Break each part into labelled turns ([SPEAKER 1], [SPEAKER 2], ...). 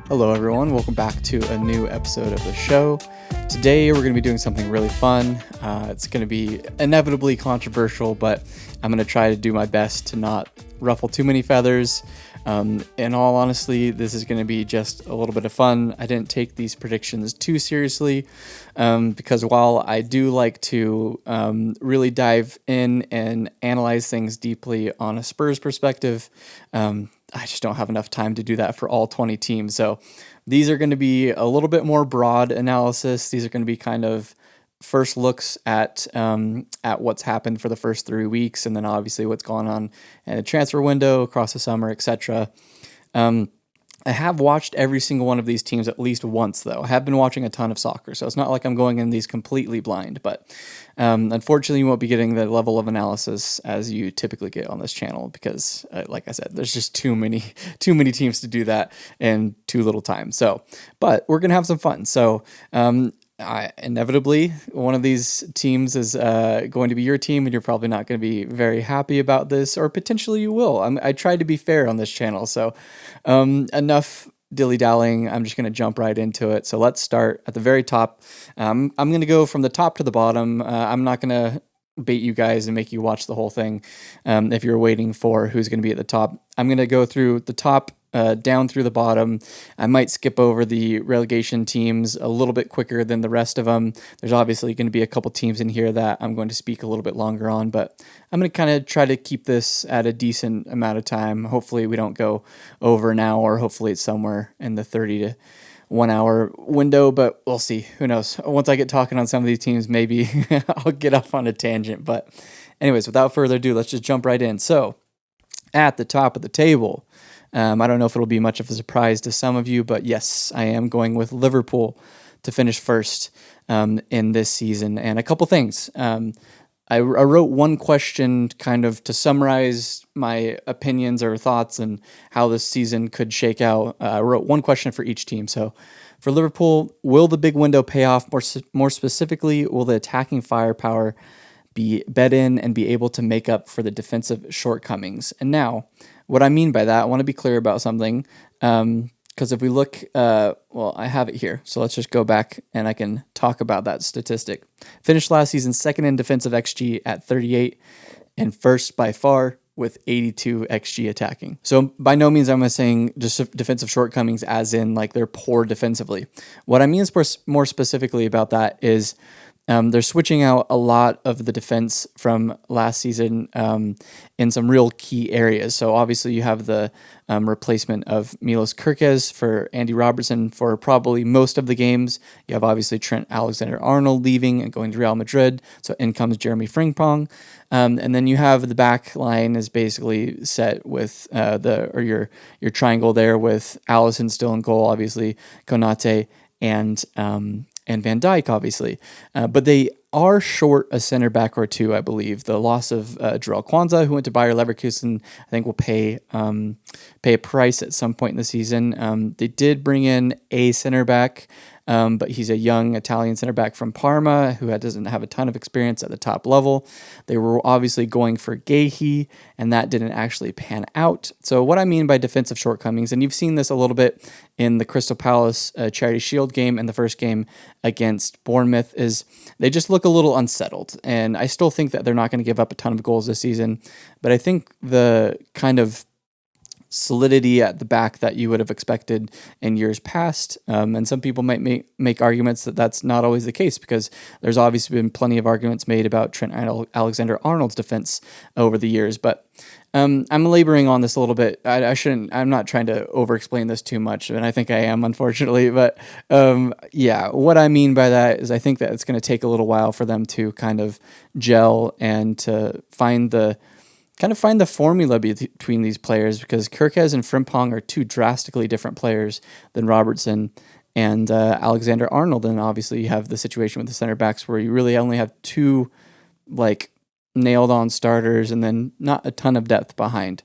[SPEAKER 1] Hello everyone, welcome back to a new episode of the show. Today we're going to be doing something really fun. It's going to be inevitably controversial, but I'm going to try to do my best to not ruffle too many feathers. In all honesty, this is going to be just a little bit of fun. I didn't take these predictions too seriously because while I do like to really dive in and analyze things deeply on a Spurs perspective, I just don't have enough time to do that for all 20 teams. So these are going to be a little bit more broad analysis. These are going to be kind of first looks at what's happened for the first 3 weeks, and then obviously what's going on in the transfer window across the summer, etc. I have watched every single one of these teams at least once, though. I have been watching a ton of soccer, so it's not like I'm going in these completely blind. But unfortunately, you won't be getting the level of analysis as you typically get on this channel because, like I said, there's just too many teams to do that in too little time. So, but we're gonna have some fun. So. Inevitably, one of these teams is going to be your team, and you're probably not going to be very happy about this, or potentially you will. I tried to be fair on this channel, so enough dilly-dallying. I'm just going to jump right into it. So let's start at the very top. I'm going to go from the top to the bottom. I'm not going to bait you guys and make you watch the whole thing if you're waiting for who's going to be at the top. I'm going to go through the top down through the bottom. I might skip over the relegation teams a little bit quicker than the rest of them. There's obviously going to be a couple teams in here that I'm going to speak a little bit longer on, but I'm going to kind of try to keep this at a decent amount of time. Hopefully we don't go over an hour. Hopefully it's somewhere in the 30 to 1 hour window, but we'll see. Who knows? Once I get talking on some of these teams, maybe I'll get off on a tangent. But anyways, without further ado, let's just jump right in. So at the top of the table, I don't know if it'll be much of a surprise to some of you, but yes, I am going with Liverpool to finish first in this season. And a couple things. I wrote one question kind of to summarize my opinions or thoughts and how this season could shake out. I wrote one question for each team. So for Liverpool, will the big window pay off? More specifically, will the attacking firepower be bet in and be able to make up for the defensive shortcomings? And now, what I mean by that, I want to be clear about something, because if we look, I have it here, so let's just go back and I can talk about that statistic. Finished last season second in defensive XG at 38 and first by far with 82 XG attacking. So by no means am I saying just defensive shortcomings as in like they're poor defensively. What I mean is more specifically about that is they're switching out a lot of the defense from last season in some real key areas. So obviously you have the replacement of Milos Kerkez for Andy Robertson for probably most of the games. You have obviously Trent Alexander-Arnold leaving and going to Real Madrid. So in comes Jeremy Frimpong. And then you have the back line is basically set with your triangle there with Alisson still in goal, obviously Konate and Van Dijk, obviously. But they are short a center back or two, I believe. The loss of Jarell Kwanzaa, who went to Bayer Leverkusen, I think will pay a price at some point in the season. They did bring in a center back, but he's a young Italian center back from Parma who doesn't have a ton of experience at the top level. They were obviously going for Gahey, and that didn't actually pan out. So what I mean by defensive shortcomings, and you've seen this a little bit in the Crystal Palace Charity Shield game and the first game against Bournemouth, is they just look a little unsettled. And I still think that they're not going to give up a ton of goals this season, but I think the kind of solidity at the back that you would have expected in years past. And some people might make arguments that that's not always the case because there's obviously been plenty of arguments made about Trent Alexander-Arnold's defense over the years. But I'm laboring on this a little bit. I'm not trying to over-explain this too much, and I think I am, unfortunately. But what I mean by that is I think that it's going to take a little while for them to kind of gel and to find the formula between these players, because Kerkez and Frimpong are two drastically different players than Robertson and Alexander-Arnold. And obviously you have the situation with the center backs where you really only have two nailed on starters and then not a ton of depth behind.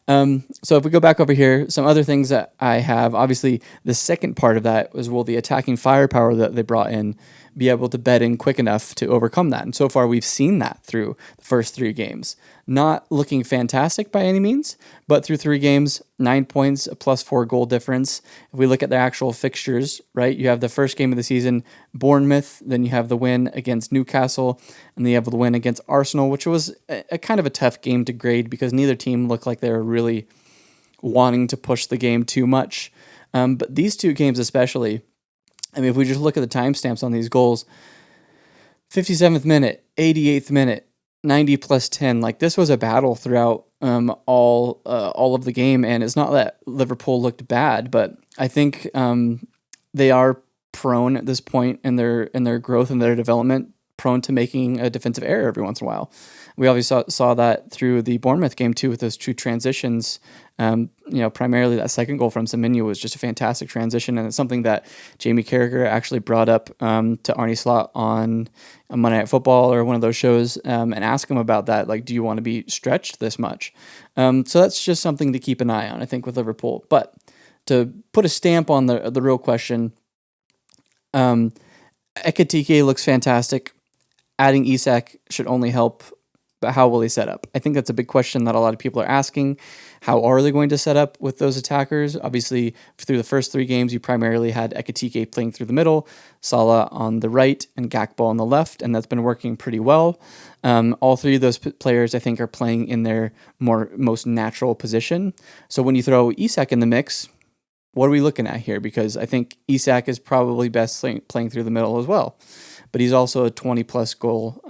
[SPEAKER 1] So if we go back over here, some other things that I have, obviously the second part of that was, will the attacking firepower that they brought in, be able to bed in quick enough to overcome that. And so far, we've seen that through the first 3 games. Not looking fantastic by any means, but through 3 games, 9 points, a +4 goal difference. If we look at the actual fixtures, right, you have the first game of the season, Bournemouth, then you have the win against Newcastle, and then you have the win against Arsenal, which was a kind of a tough game to grade because neither team looked like they were really wanting to push the game too much. But these 2 games especially, I mean, if we just look at the timestamps on these goals, 57th minute, 88th minute, 90 plus 10, like this was a battle throughout all of the game. And it's not that Liverpool looked bad, but I think they are prone at this point in their growth and their development, prone to making a defensive error every once in a while. We obviously saw that through the Bournemouth game too, with those 2 transitions. Primarily that second goal from Semenyo was just a fantastic transition, and it's something that Jamie Carragher actually brought up to Arne Slot on Monday Night Football or one of those shows, and asked him about that. Like, do you want to be stretched this much? So that's just something to keep an eye on, I think, with Liverpool. But to put a stamp on the real question, Ekitike looks fantastic. Adding Isak should only help. But how will they set up? I think that's a big question that a lot of people are asking. How are they going to set up with those attackers? Obviously, through the first 3 games, you primarily had Ekitike playing through the middle, Salah on the right, and Gakpo on the left, and that's been working pretty well. All 3 of those players, I think, are playing in their most natural position. So when you throw Isak in the mix, what are we looking at here? Because I think Isak is probably best playing through the middle as well. But he's also a 20-plus goal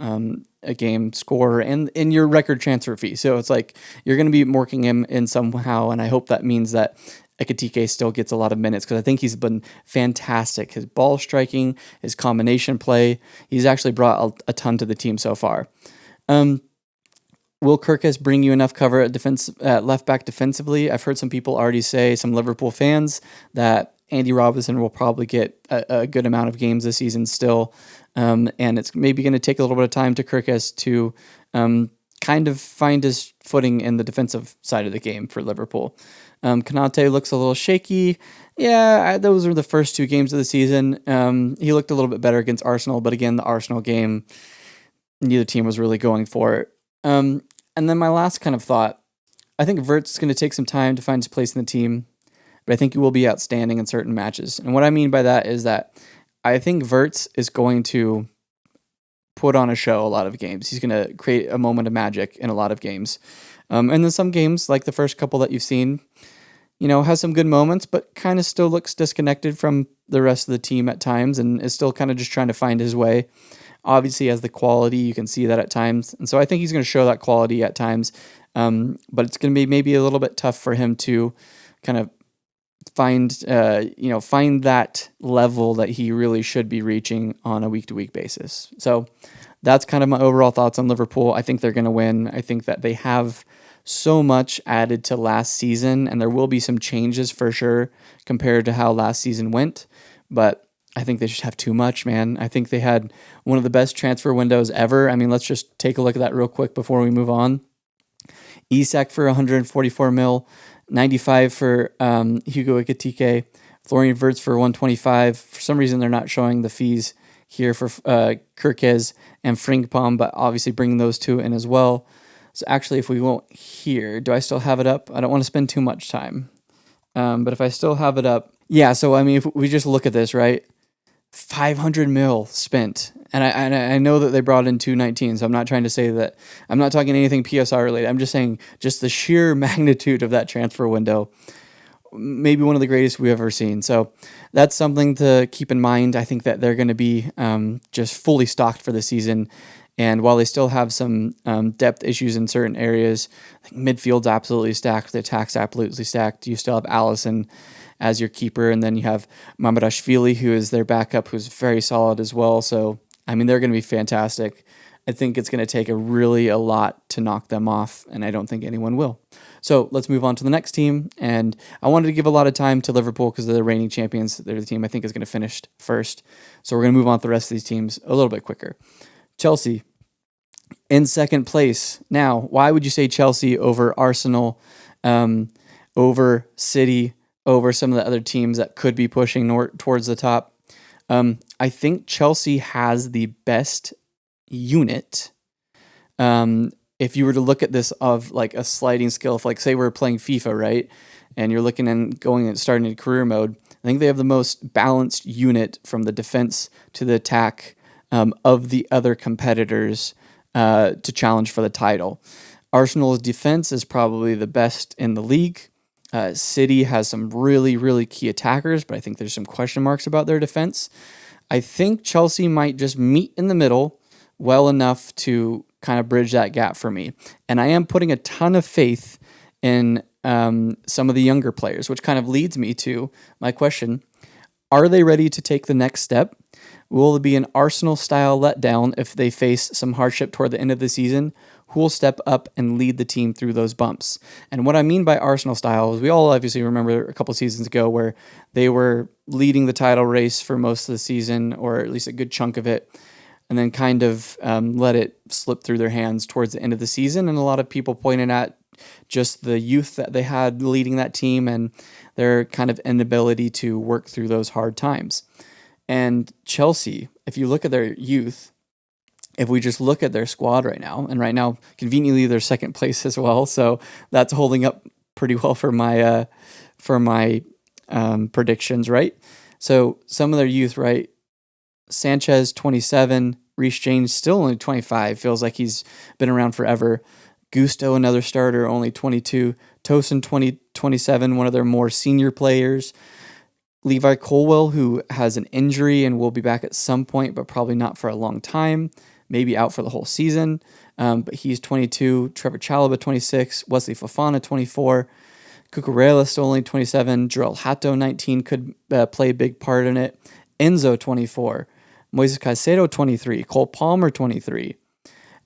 [SPEAKER 1] a game scorer and in your record transfer fee. So it's like you're going to be working him in somehow, and I hope that means that Ekitike still gets a lot of minutes because I think he's been fantastic. His ball striking, his combination play, he's actually brought a ton to the team so far. Will Kirkus bring you enough cover at left back defensively? I've heard some people already say, some Liverpool fans, that Andy Robertson will probably get a good amount of games this season still. And it's maybe going to take a little bit of time to Kirkus to kind of find his footing in the defensive side of the game for Liverpool. Konate looks a little shaky. Yeah, those are the first 2 games of the season. He looked a little bit better against Arsenal, but again, the Arsenal game, neither team was really going for it. And then my last kind of thought, I think Wirtz is going to take some time to find his place in the team, but I think he will be outstanding in certain matches. And what I mean by that is that I think Wirtz is going to put on a show a lot of games. He's going to create a moment of magic in a lot of games. And then some games, like the first couple that you've seen, has some good moments, but kind of still looks disconnected from the rest of the team at times and is still kind of just trying to find his way. Obviously, he has the quality. You can see that at times. And so I think he's going to show that quality at times. But it's going to be maybe a little bit tough for him to kind of find that level that he really should be reaching on a week-to-week basis. So that's kind of my overall thoughts on Liverpool. I think they're going to win. I think that they have so much added to last season, and there will be some changes for sure compared to how last season went. But I think they just have too much, man. I think they had one of the best transfer windows ever. I mean, let's just take a look at that real quick before we move on. Isak for 144 mil, 95 for Hugo Ekitike, Florian Wirtz for 125. For some reason, they're not showing the fees here for Kirkez and Frimpong, but obviously bringing those 2 in as well. So actually, if we won't here, do I still have it up? I don't want to spend too much time. But if I still have it up, yeah, so I mean, if we just look at this, right? 500 mil spent. And I know that they brought in 219, so I'm not trying to say that, I'm not talking anything PSR related. I'm just saying just the sheer magnitude of that transfer window, maybe one of the greatest we've ever seen. So that's something to keep in mind. I think that they're going to be just fully stocked for the season. And while they still have some depth issues in certain areas, I think midfield's absolutely stacked, the attack's absolutely stacked. You still have Allison as your keeper, and then you have Mamardashvili, who is their backup, who's very solid as well. So, I mean, they're going to be fantastic. I think it's going to take a lot to knock them off, and I don't think anyone will. So let's move on to the next team, and I wanted to give a lot of time to Liverpool because they're the reigning champions. They're the team I think is going to finish first. So we're going to move on to the rest of these teams a little bit quicker. Chelsea in second place. Now, why would you say Chelsea over Arsenal, over City, over some of the other teams that could be pushing towards the top? I think Chelsea has the best unit. If you were to look at this of like a sliding scale, if like say we're playing FIFA, right, and you're looking and going and starting in career mode, I think they have the most balanced unit from the defense to the attack of the other competitors to challenge for the title. Arsenal's defense is probably the best in the league. City has some really, really key attackers, but I think there's some question marks about their defense. I think Chelsea might just meet in the middle well enough to kind of bridge that gap for me. And I am putting a ton of faith in some of the younger players, which kind of leads me to my question. Are they ready to take the next step? Will it be an Arsenal-style letdown if they face some hardship toward the end of the season? Who will step up and lead the team through those bumps? And what I mean by Arsenal-style is we all obviously remember a couple seasons ago where they were leading the title race for most of the season, or at least a good chunk of it, and then kind of let it slip through their hands towards the end of the season. And a lot of people pointed at just the youth that they had leading that team and their kind of inability to work through those hard times. And Chelsea, if you look at their youth, if we just look at their squad right now, and right now, conveniently, they're second place as well, so that's holding up pretty well for my predictions, right? So some of their youth, right? Sanchez, 27, Reece James, still only 25, feels like he's been around forever. Gusto, another starter, only 22. Tosin, 27, one of their more senior players. Levi Colwill, who has an injury and will be back at some point, but probably not for a long time, maybe out for the whole season. But he's 22. Trevor Chalobah, 26. Wesley Fofana, 24. Cucurella still only 27. Joel Hato, 19, could play a big part in it. Enzo, 24. Moises Caicedo, 23. Cole Palmer, 23.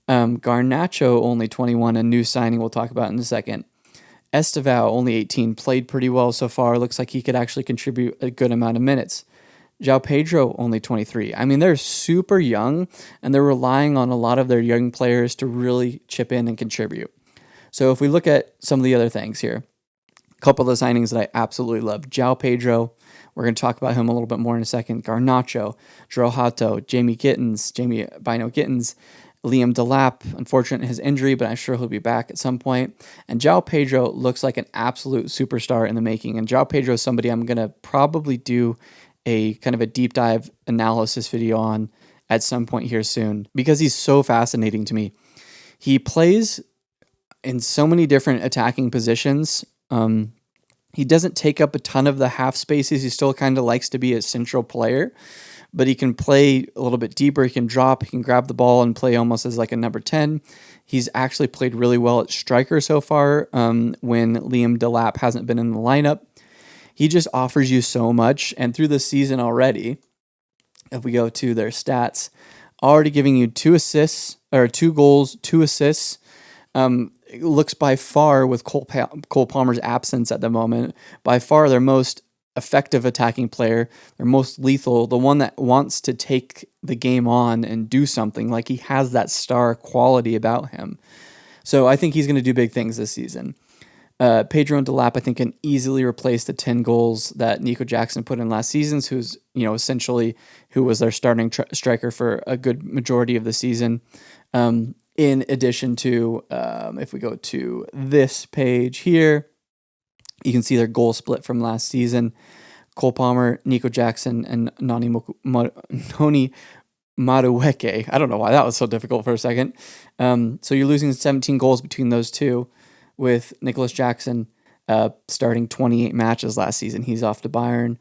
[SPEAKER 1] Garnacho, only 21, a new signing we'll talk about in a second. Estevao, only 18, played pretty well so far. Looks like he could actually contribute a good amount of minutes. João Pedro, only 23. I mean, they're super young, and they're relying on a lot of their young players to really chip in and contribute. So if we look at some of the other things here, a couple of the signings that I absolutely love. João Pedro, we're going to talk about him a little bit more in a second. Garnacho, Joel Hato, Jamie Bino Gittins, Liam Delap, unfortunate in his injury, but I'm sure he'll be back at some point. And João Pedro looks like an absolute superstar in the making. And João Pedro is somebody I'm going to probably do a kind of a deep dive analysis video on at some point here soon, because he's so fascinating to me. He plays in so many different attacking positions. He doesn't take up a ton of the half spaces. He still kind of likes to be a central player, but he can play a little bit deeper. He can drop, he can grab the ball and play almost as like a number 10. He's actually played really well at striker so far when Liam Delap hasn't been in the lineup. He just offers you so much. And through the season already, if we go to their stats, already giving you 2 goals, 2 assists. It looks by far, with Cole Palmer's absence at the moment, by far their most effective attacking player, their most lethal, the one that wants to take the game on and do something. Like, he has that star quality about him. So I think he's going to do big things this season. Pedro and Delap, I think, can easily replace the 10 goals that Nico Jackson put in last season, who's, essentially who was their starting striker for a good majority of the season. In addition to, if we go to this page here, you can see their goal split from last season. Cole Palmer, Nico Jackson, and Noni Madueke. I don't know why that was so difficult for a second. So you're losing 17 goals between those two, with Nicholas Jackson starting 28 matches last season. He's off to Bayern.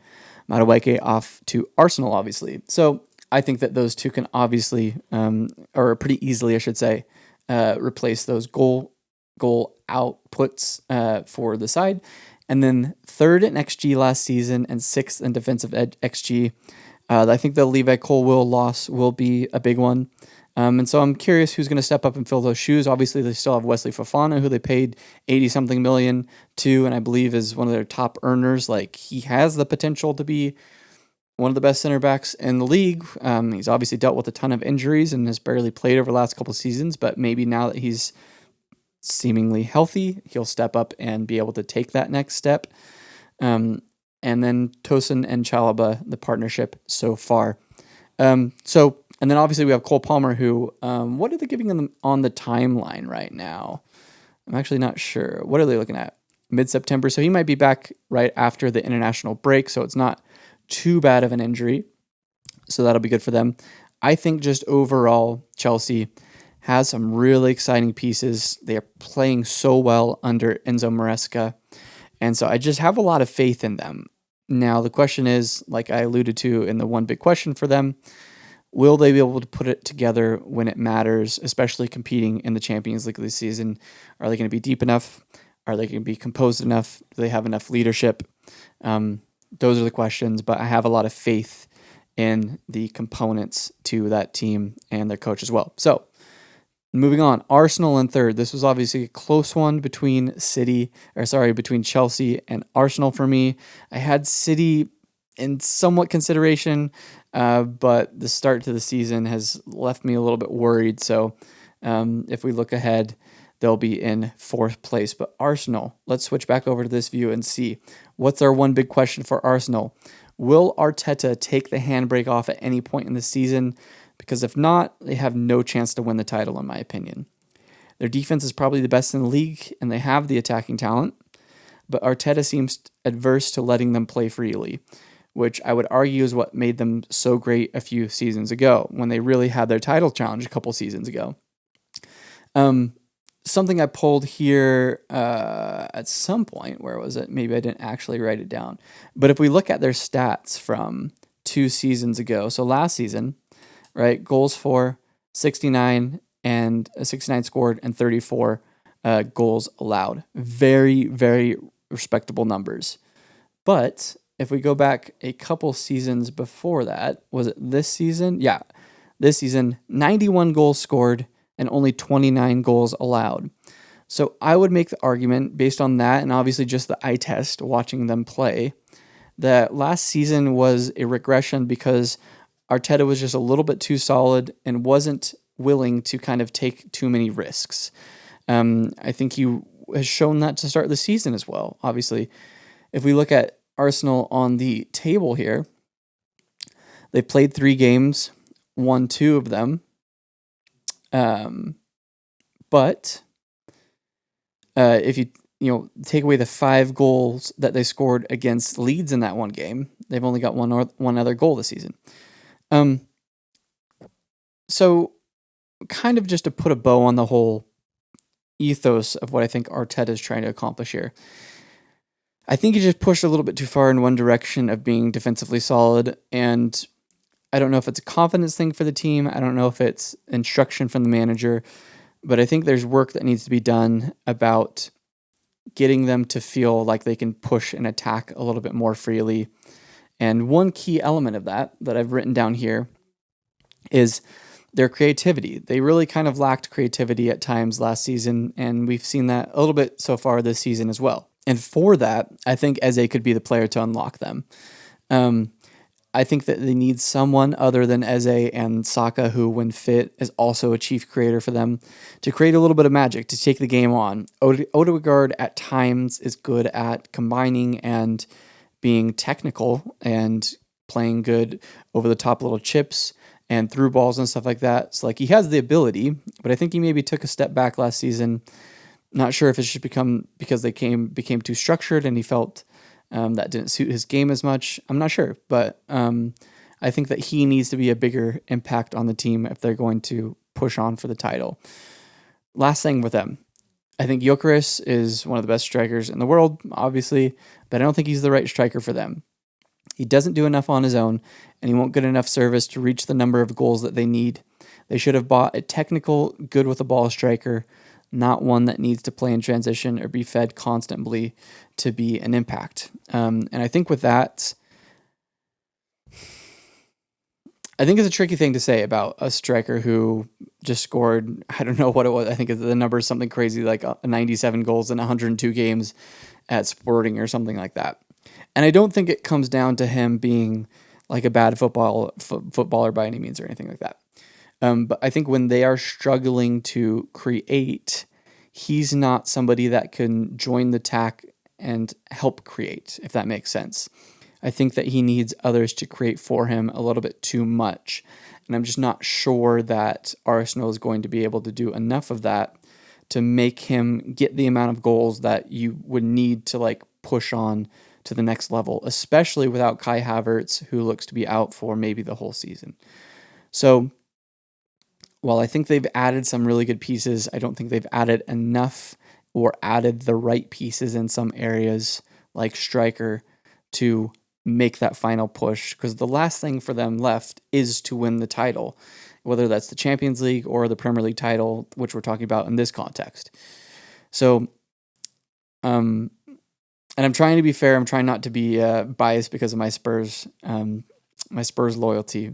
[SPEAKER 1] Madueke off to Arsenal, obviously. So I think that those two can obviously, or pretty easily, I should say, replace those goal outputs for the side. And then 3rd in XG last season and 6th in defensive XG. I think the Levi Colwill loss will be a big one. And so I'm curious who's going to step up and fill those shoes. Obviously, they still have Wesley Fofana, who they paid 80-something million to, and I believe is one of their top earners. Like, he has the potential to be one of the best center backs in the league. He's obviously dealt with a ton of injuries and has barely played over the last couple of seasons, but maybe now that he's seemingly healthy, he'll step up and be able to take that next step. And and then Tosin and Chalobah, the partnership so far. And then obviously we have Cole Palmer, who, what are they giving him on the timeline right now? I'm actually not sure. What are they looking at? Mid-September. So he might be back right after the international break. So it's not too bad of an injury. So that'll be good for them. I think just overall, Chelsea has some really exciting pieces. They are playing so well under Enzo Maresca. And so I just have a lot of faith in them. Now, the question is, like I alluded to in the one big question for them, will they be able to put it together when it matters, especially competing in the Champions League this season? Are they going to be deep enough? Are they going to be composed enough? Do they have enough leadership? Those are the questions, but I have a lot of faith in the components to that team and their coach as well. So, moving on, Arsenal in third. This was obviously a close one between Chelsea and Arsenal for me. I had City in somewhat consideration, but the start to the season has left me a little bit worried. So if we look ahead, they'll be in fourth place. But Arsenal, let's switch back over to this view and see what's our one big question for Arsenal. Will Arteta take the handbrake off at any point in the season? Because if not, they have no chance to win the title, in my opinion. Their defense is probably the best in the league, and they have the attacking talent. But Arteta seems adverse to letting them play freely, which I would argue is what made them so great a few seasons ago, when they really had their title challenge a couple seasons ago. Something I pulled here at some point, where was it? Maybe I didn't actually write it down. But if we look at their stats from 2 seasons ago, so last season, right, goals for 69 and 69 scored and 34 goals allowed. Very, very respectable numbers. But if we go back a couple seasons before that, was it this season? Yeah, this season, 91 goals scored and only 29 goals allowed. So I would make the argument based on that, and obviously just the eye test watching them play, that last season was a regression because Arteta was just a little bit too solid and wasn't willing to kind of take too many risks. I think he has shown that to start the season as well. Obviously, if we look at Arsenal on the table here, they played 3 games, won 2 of them. But if you take away the 5 goals that they scored against Leeds in that one game, they've only got one other goal this season. So kind of just to put a bow on the whole ethos of what I think Arteta is trying to accomplish here, I think he just pushed a little bit too far in one direction of being defensively solid, and I don't know if it's a confidence thing for the team. I don't know if it's instruction from the manager, but I think there's work that needs to be done about getting them to feel like they can push and attack a little bit more freely. And one key element of that I've written down here is their creativity. They really kind of lacked creativity at times last season, and we've seen that a little bit so far this season as well. And for that, I think Eze could be the player to unlock them. I think that they need someone other than Eze and Saka, who, when fit, is also a chief creator for them, to create a little bit of magic, to take the game on. Odegaard at times is good at combining and being technical and playing good over the top little chips and through balls and stuff like that. So he has the ability, but I think he maybe took a step back last season. Not sure if it's just because they became too structured and he felt that didn't suit his game as much. I'm not sure, but I think that he needs to be a bigger impact on the team if they're going to push on for the title. Last thing with them, I think Gyökeres is one of the best strikers in the world, obviously, but I don't think he's the right striker for them. He doesn't do enough on his own, and he won't get enough service to reach the number of goals that they need. They should have bought a technical, good with the ball striker, not one that needs to play in transition or be fed constantly to be an impact. And I think with that, I think it's a tricky thing to say about a striker who just scored, I don't know what it was, I think the number is something crazy, like 97 goals in 102 games at Sporting or something like that. And I don't think it comes down to him being like a bad footballer by any means or anything like that. But I think when they are struggling to create, he's not somebody that can join the attack and help create, if that makes sense. I think that he needs others to create for him a little bit too much. And I'm just not sure that Arsenal is going to be able to do enough of that to make him get the amount of goals that you would need to like push on to the next level, especially without Kai Havertz, who looks to be out for maybe the whole season. So while I think they've added some really good pieces, I don't think they've added enough or added the right pieces in some areas like striker to make that final push, because the last thing for them left is to win the title, whether that's the Champions League or the Premier League title, which we're talking about in this context. So, and I'm trying to be fair. I'm trying not to be biased because of my Spurs loyalty.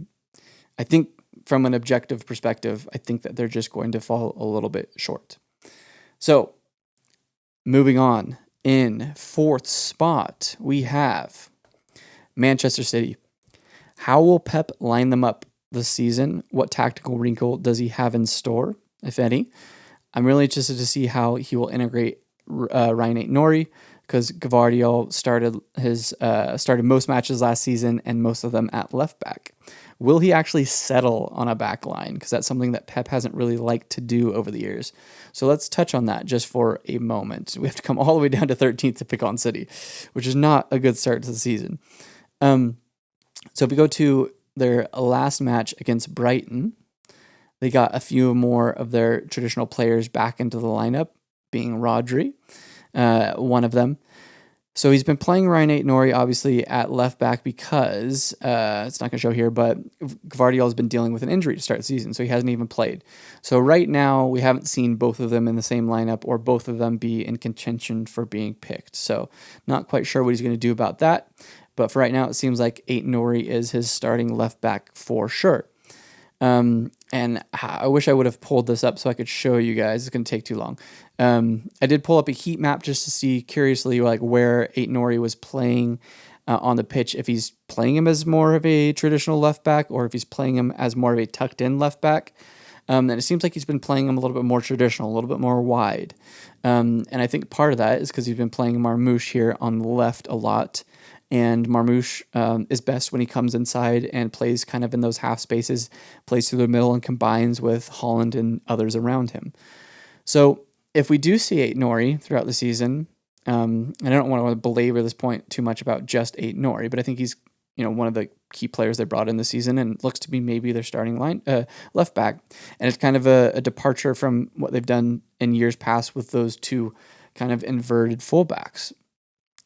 [SPEAKER 1] I think from an objective perspective, I think that they're just going to fall a little bit short. So, moving on, in fourth spot, we have Manchester City. How will Pep line them up this season? What tactical wrinkle does he have in store, if any? I'm really interested to see how he will integrate Ryan Aït-Nouri, because Gvardiol started most matches last season and most of them at left back. Will he actually settle on a back line? Because that's something that Pep hasn't really liked to do over the years. So let's touch on that just for a moment. We have to come all the way down to 13th to pick on City, which is not a good start to the season. So if we go to their last match against Brighton, they got a few more of their traditional players back into the lineup, being Rodri, one of them. So he's been playing Ryan Aït-Nouri obviously at left back because it's not going to show here, but Gvardiol has been dealing with an injury to start the season, so he hasn't even played. So right now we haven't seen both of them in the same lineup or both of them be in contention for being picked. So not quite sure what he's going to do about that. But for right now, it seems like Aït-Nouri is his starting left back for sure. And I wish I would have pulled this up so I could show you guys. It's going to take too long. I did pull up a heat map just to see curiously like where Aït-Nouri was playing on the pitch, if he's playing him as more of a traditional left back or if he's playing him as more of a tucked in left back. And it seems like he's been playing him a little bit more traditional, a little bit more wide. And I think part of that is because he's been playing Marmoush here on the left a lot. And Marmoush is best when he comes inside and plays kind of in those half spaces, plays through the middle and combines with Holland and others around him. So if we do see Aït-Nouri throughout the season, and I don't want to belabor this point too much about just Aït-Nouri, but I think he's one of the key players they brought in this season and looks to be maybe their starting line left back. And it's kind of a departure from what they've done in years past with those two kind of inverted fullbacks.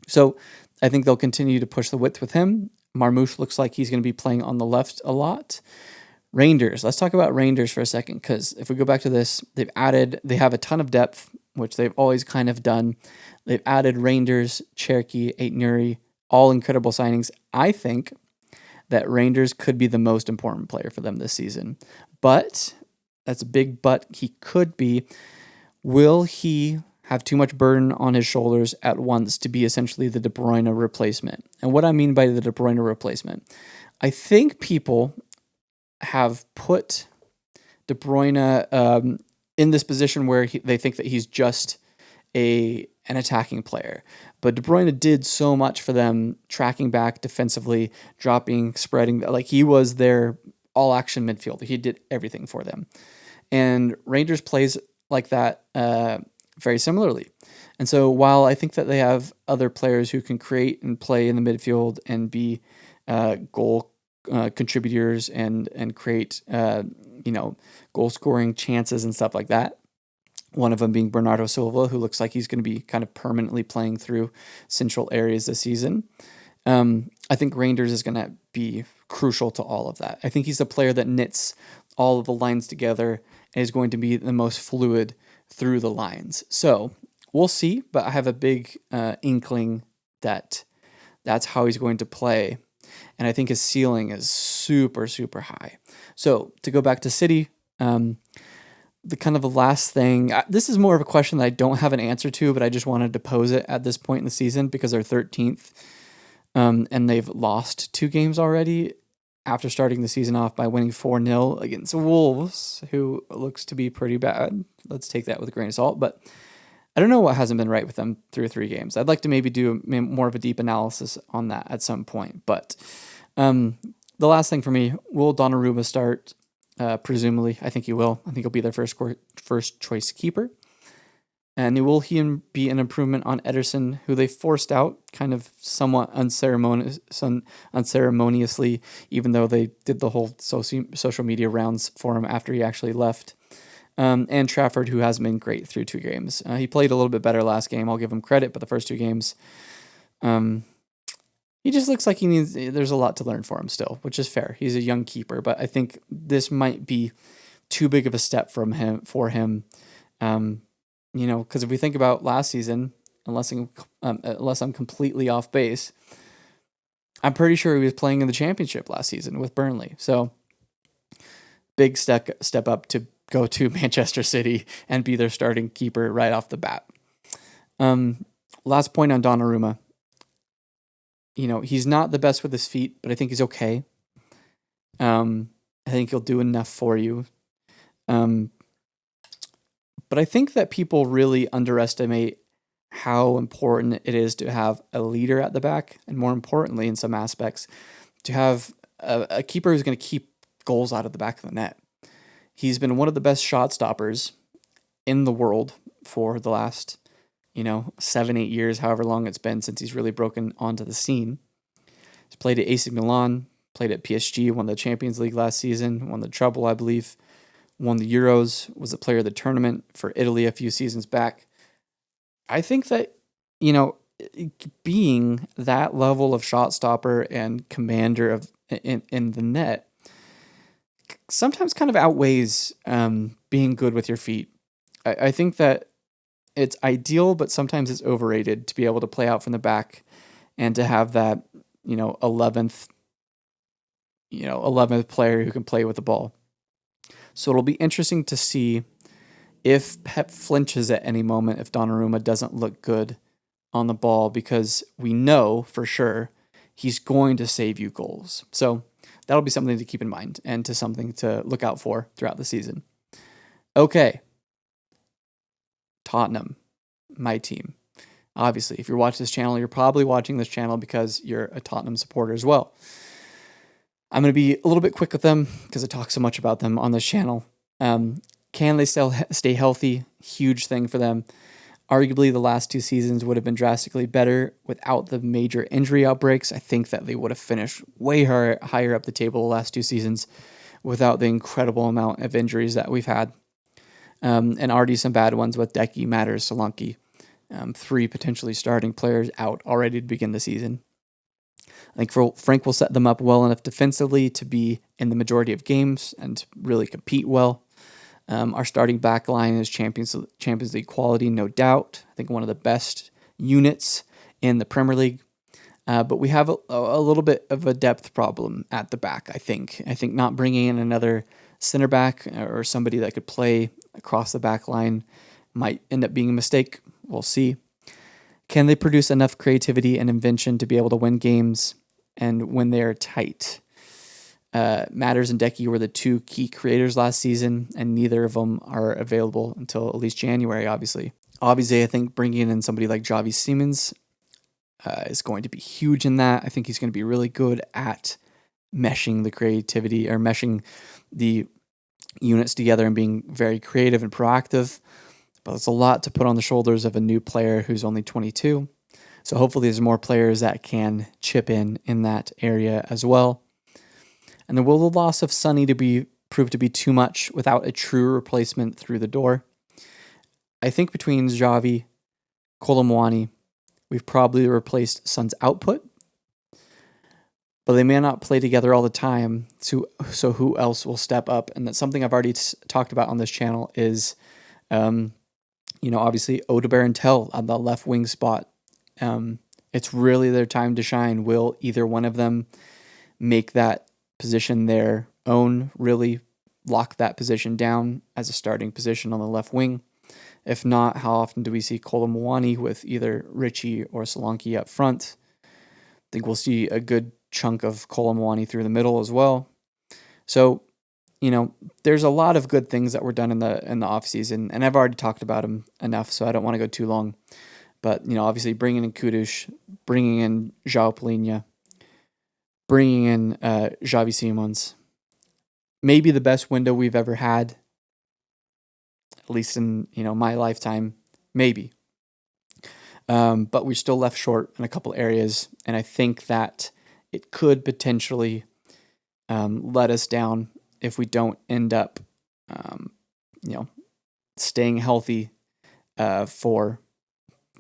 [SPEAKER 1] So I think they'll continue to push the width with him. Marmoush looks like he's going to be playing on the left a lot. Rangers. Let's talk about Rangers for a second, because if we go back to this, they have a ton of depth, which they've always kind of done. They've added Rangers, Cherki, Aït-Nouri, all incredible signings. I think that Rangers could be the most important player for them this season. But, that's a big but, he could be. Will he have too much burden on his shoulders at once to be essentially the De Bruyne replacement? And what I mean by the De Bruyne replacement, I think people have put De Bruyne in this position where they think that he's just an attacking player. But De Bruyne did so much for them, tracking back defensively, dropping, spreading. Like, he was their all-action midfielder. He did everything for them. And Rangers plays like that very similarly. And so while I think that they have other players who can create and play in the midfield and be goal contributors and create goal scoring chances and stuff like that, one of them being Bernardo Silva, who looks like he's going to be kind of permanently playing through central areas this season. I think Rangers is going to be crucial to all of that. I think he's the player that knits all of the lines together and is going to be the most fluid through the lines. So we'll see, but I have a big inkling that that's how he's going to play. And I think his ceiling is super, super high. So to go back to City, the kind of the last thing, this is more of a question that I don't have an answer to, but I just wanted to pose it at this point in the season because they're 13th and they've lost 2 games already after starting the season off by winning 4-0 against Wolves, who looks to be pretty bad. Let's take that with a grain of salt. But I don't know what hasn't been right with them through 3 games. I'd like to maybe do more of a deep analysis on that at some point. But the last thing for me, will Donnarumma start? Presumably, I think he will. I think he'll be their first choice keeper. And will he be an improvement on Ederson, who they forced out kind of somewhat unceremoniously, even though they did the whole social media rounds for him after he actually left? And Trafford, who hasn't been great through 2 games. He played a little bit better last game. I'll give him credit, but the first 2 games, he just looks like there's a lot to learn for him still, which is fair. He's a young keeper, but I think this might be too big of a step for him. Because if we think about last season, unless I'm completely off base, I'm pretty sure he was playing in the championship last season with Burnley. So big step up to go to Manchester City and be their starting keeper right off the bat. Last point on Donnarumma. He's not the best with his feet, but I think he's okay. I think he'll do enough for you. But I think that people really underestimate how important it is to have a leader at the back, and more importantly, in some aspects, to have a keeper who's going to keep goals out of the back of the net. He's been one of the best shot stoppers in the world for the last, 7-8 years, however long it's been since he's really broken onto the scene. He's played at AC Milan, played at PSG, won the Champions League last season, won the treble, I believe, won the Euros, was a player of the tournament for Italy a few seasons back. I think that, being that level of shot stopper and commander in the net sometimes kind of outweighs being good with your feet. I think that it's ideal, but sometimes it's overrated to be able to play out from the back and to have that, 11th player who can play with the ball. So it'll be interesting to see if Pep flinches at any moment if Donnarumma doesn't look good on the ball, because we know for sure he's going to save you goals. So that'll be something to keep in mind and to something to look out for throughout the season. Okay. Tottenham, my team. Obviously, if you're watching this channel, you're probably watching this channel because you're a Tottenham supporter as well. I'm going to be a little bit quick with them because I talk so much about them on this channel. Can they still stay healthy? Huge thing for them. Arguably, the last 2 seasons would have been drastically better without the major injury outbreaks. I think that they would have finished way higher up the table the last 2 seasons without the incredible amount of injuries that we've had. And already some bad ones with Decky, Matters, Solanke. 3 potentially starting players out already to begin the season. I think Frank will set them up well enough defensively to be in the majority of games and really compete well. Our starting back line is Champions League quality, no doubt. I think one of the best units in the Premier League. But we have a little bit of a depth problem at the back, I think. I think not bringing in another center back or somebody that could play across the back line might end up being a mistake. We'll see. Can they produce enough creativity and invention to be able to win games and when they are tight? Matters and Decky were the 2 key creators last season, and neither of them are available until at least January, obviously. Obviously, I think bringing in somebody like Javi Simons is going to be huge in that. I think he's going to be really good at meshing the creativity or meshing the units together and being very creative and proactive. But it's a lot to put on the shoulders of a new player who's only 22. So hopefully there's more players that can chip in that area as well. And then will the loss of Sonny prove to be too much without a true replacement through the door? I think between Xavi, Kolomwani, we've probably replaced Son's output, but they may not play together all the time. So who else will step up? And that's something I've already talked about on this channel is, obviously Odegaard and Tell on the left wing spot. It's really their time to shine. Will either one of them make that position their own, really lock that position down as a starting position on the left wing? If not, how often do we see Kolomwani with either Richie or Solanke up front? I think we'll see a good chunk of Kolomwani through the middle as well. So, there's a lot of good things that were done in the offseason, and I've already talked about them enough, so I don't want to go too long. But, obviously bringing in Kudush, bringing in João Palhinha, bringing in Xavi Simons, maybe the best window we've ever had, at least in, my lifetime, maybe. But we're still left short in a couple areas, and I think that it could potentially let us down if we don't end up, staying healthy for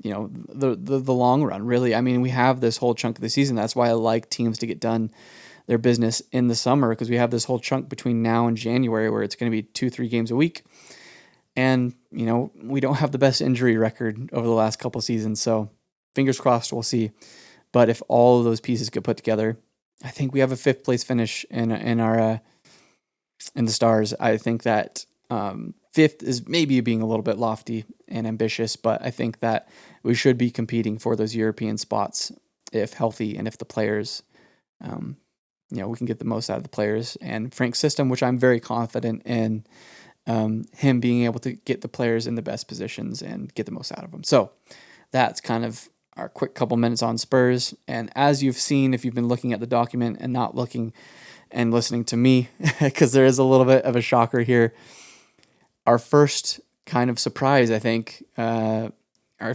[SPEAKER 1] the long run. Really, I mean, we have this whole chunk of the season. That's why I like teams to get done their business in the summer, because we have this whole chunk between now and January where it's going to be 2-3 games a week. And, we don't have the best injury record over the last couple seasons, so fingers crossed we'll see. But if all of those pieces get put together, I think we have a 5th place finish in our in the Stars. I think that 5th is maybe being a little bit lofty and ambitious, but I think that we should be competing for those European spots if healthy and if the players, we can get the most out of the players. And Frank's system, which I'm very confident in, him being able to get the players in the best positions and get the most out of them. So that's kind of our quick couple minutes on Spurs. And as you've seen, if you've been looking at the document and not looking and listening to me, because there is a little bit of a shocker here, our first kind of surprise, I think, our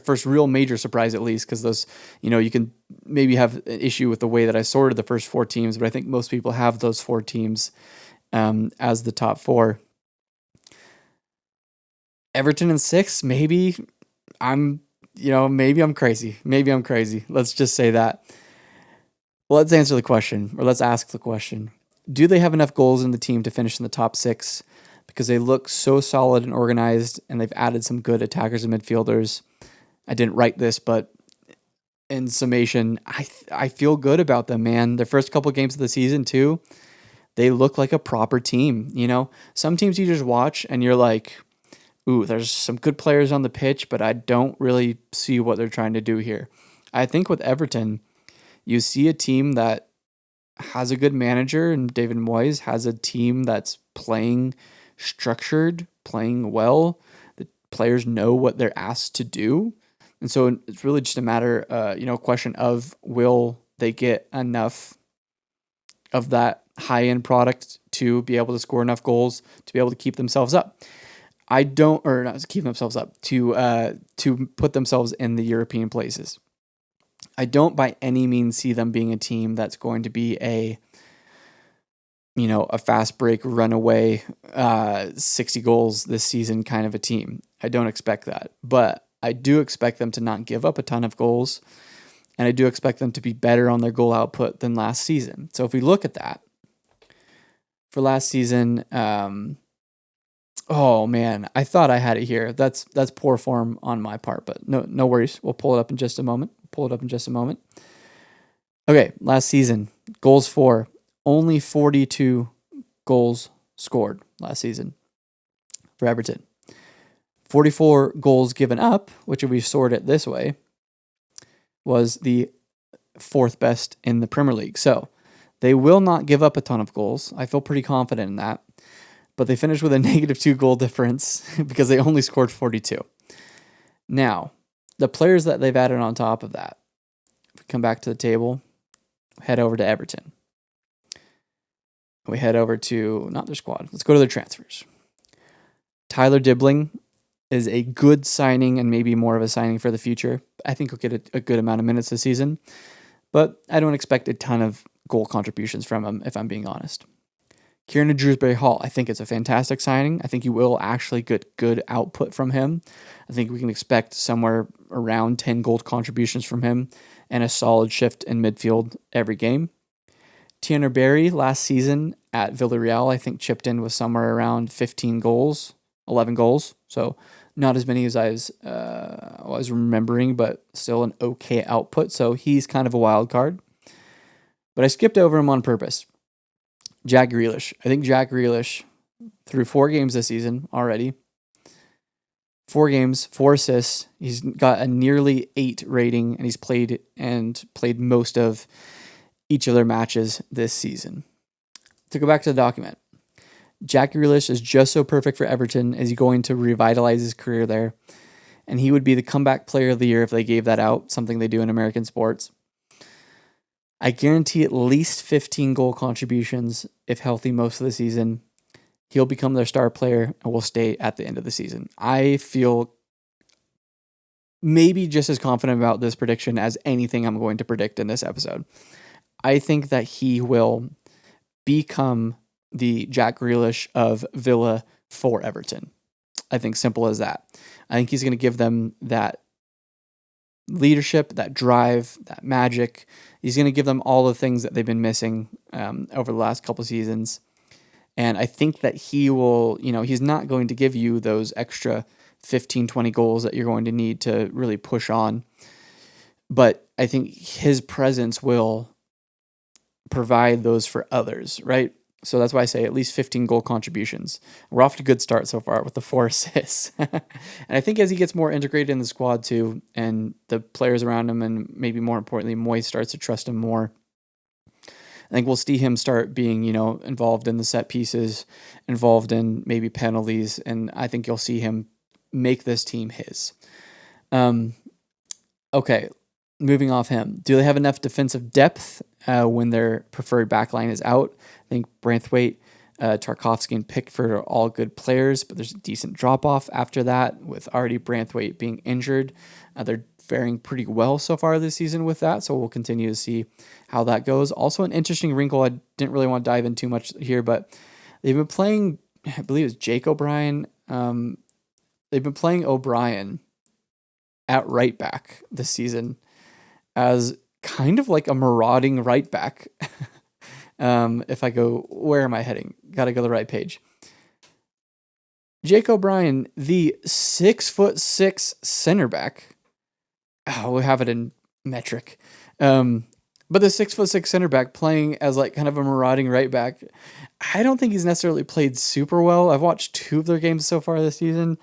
[SPEAKER 1] first real major surprise at least, because those, you can maybe have an issue with the way that I sorted the first 4 teams, but I think most people have those 4 teams as the top 4. Everton in 6, maybe I'm crazy. Maybe I'm crazy. Let's just say that. Well, let's answer the question, or let's ask the question. Do they have enough goals in the team to finish in the top 6? Because they look so solid and organized, and they've added some good attackers and midfielders. I didn't write this, but in summation, I feel good about them, man. Their first couple games of the season, too, they look like a proper team. Some teams you just watch, and you're like, ooh, there's some good players on the pitch, but I don't really see what they're trying to do here. I think with Everton, you see a team that has a good manager, and David Moyes has a team that's playing structured, playing well. The players know what they're asked to do. And so it's really just a matter, question of will they get enough of that high-end product to be able to score enough goals to be able to keep themselves up. Not keep themselves up, to put themselves in the European places. I don't by any means see them being a team that's going to be a fast break, runaway, 60 goals this season kind of a team. I don't expect that. But I do expect them to not give up a ton of goals, and I do expect them to be better on their goal output than last season. So if we look at that, for last season, oh man, I thought I had it here. That's poor form on my part, but no worries. We'll pull it up in just a moment. Okay, last season, goals for, only 42 goals scored last season for Everton. 44 goals given up, which if we sort it this way, was the 4th best in the Premier League. So they will not give up a ton of goals. I feel pretty confident in that. But they finished with a -2 goal difference because they only scored 42. Now, the players that they've added on top of that, if we come back to the table, head over to Everton. We head over to, not their squad, let's go to their transfers. Tyler Dibbling is a good signing and maybe more of a signing for the future. I think he'll get a good amount of minutes this season, but I don't expect a ton of goal contributions from him, if I'm being honest. Kieran Dewsbury-Hall, I think it's a fantastic signing. I think you will actually get good output from him. I think we can expect somewhere around 10 goal contributions from him and a solid shift in midfield every game. Tanner Barry last season at Villarreal, I think chipped in with somewhere around 11 goals. So not as many as I was remembering, but still an okay output. So he's kind of a wild card. But I skipped over him on purpose. Jack Grealish. I think Jack Grealish, through 4 games this season already, 4 games, 4 assists. He's got a nearly 8 rating, and he's played most of each of their matches this season. To go back to the document, Jack Grealish is just so perfect for Everton as he's going to revitalize his career there. And he would be the comeback player of the year if they gave that out, something they do in American sports. I guarantee at least 15 goal contributions if healthy most of the season. He'll become their star player and will stay at the end of the season. I feel maybe just as confident about this prediction as anything I'm going to predict in this episode. I think that he will become the Jack Grealish of Villa for Everton. I think simple as that. I think he's going to give them that leadership, that drive, that magic. He's going to give them all the things that they've been missing over the last couple seasons. And I think that he will, he's not going to give you those extra 15, 20 goals that you're going to need to really push on. But I think his presence will provide those for others, right? So that's why I say at least 15 goal contributions. We're off to a good start so far with the 4 assists. And I think as he gets more integrated in the squad too, and the players around him, and maybe more importantly, Moyes starts to trust him more, I think we'll see him start being, involved in the set pieces, involved in maybe penalties, and I think you'll see him make this team his. Okay, moving off him. Do they have enough defensive depth when their preferred backline is out? I think Branthwaite, Tarkovsky, and Pickford are all good players, but there's a decent drop-off after that with already Branthwaite being injured. They're faring pretty well so far this season with that, so we'll continue to see how that goes. Also, an interesting wrinkle I didn't really want to dive in too much here, but they've been playing, I believe it's Jake O'Brien. They've been playing O'Brien at right back this season as kind of like a marauding right back. If I go, where am I heading? Got to go to the right page. Jake O'Brien, the 6'6" center back. Oh, we have it in metric. But the 6'6" center back playing as like kind of a marauding right back. I don't think he's necessarily played super well. I've watched 2 of their games so far this season,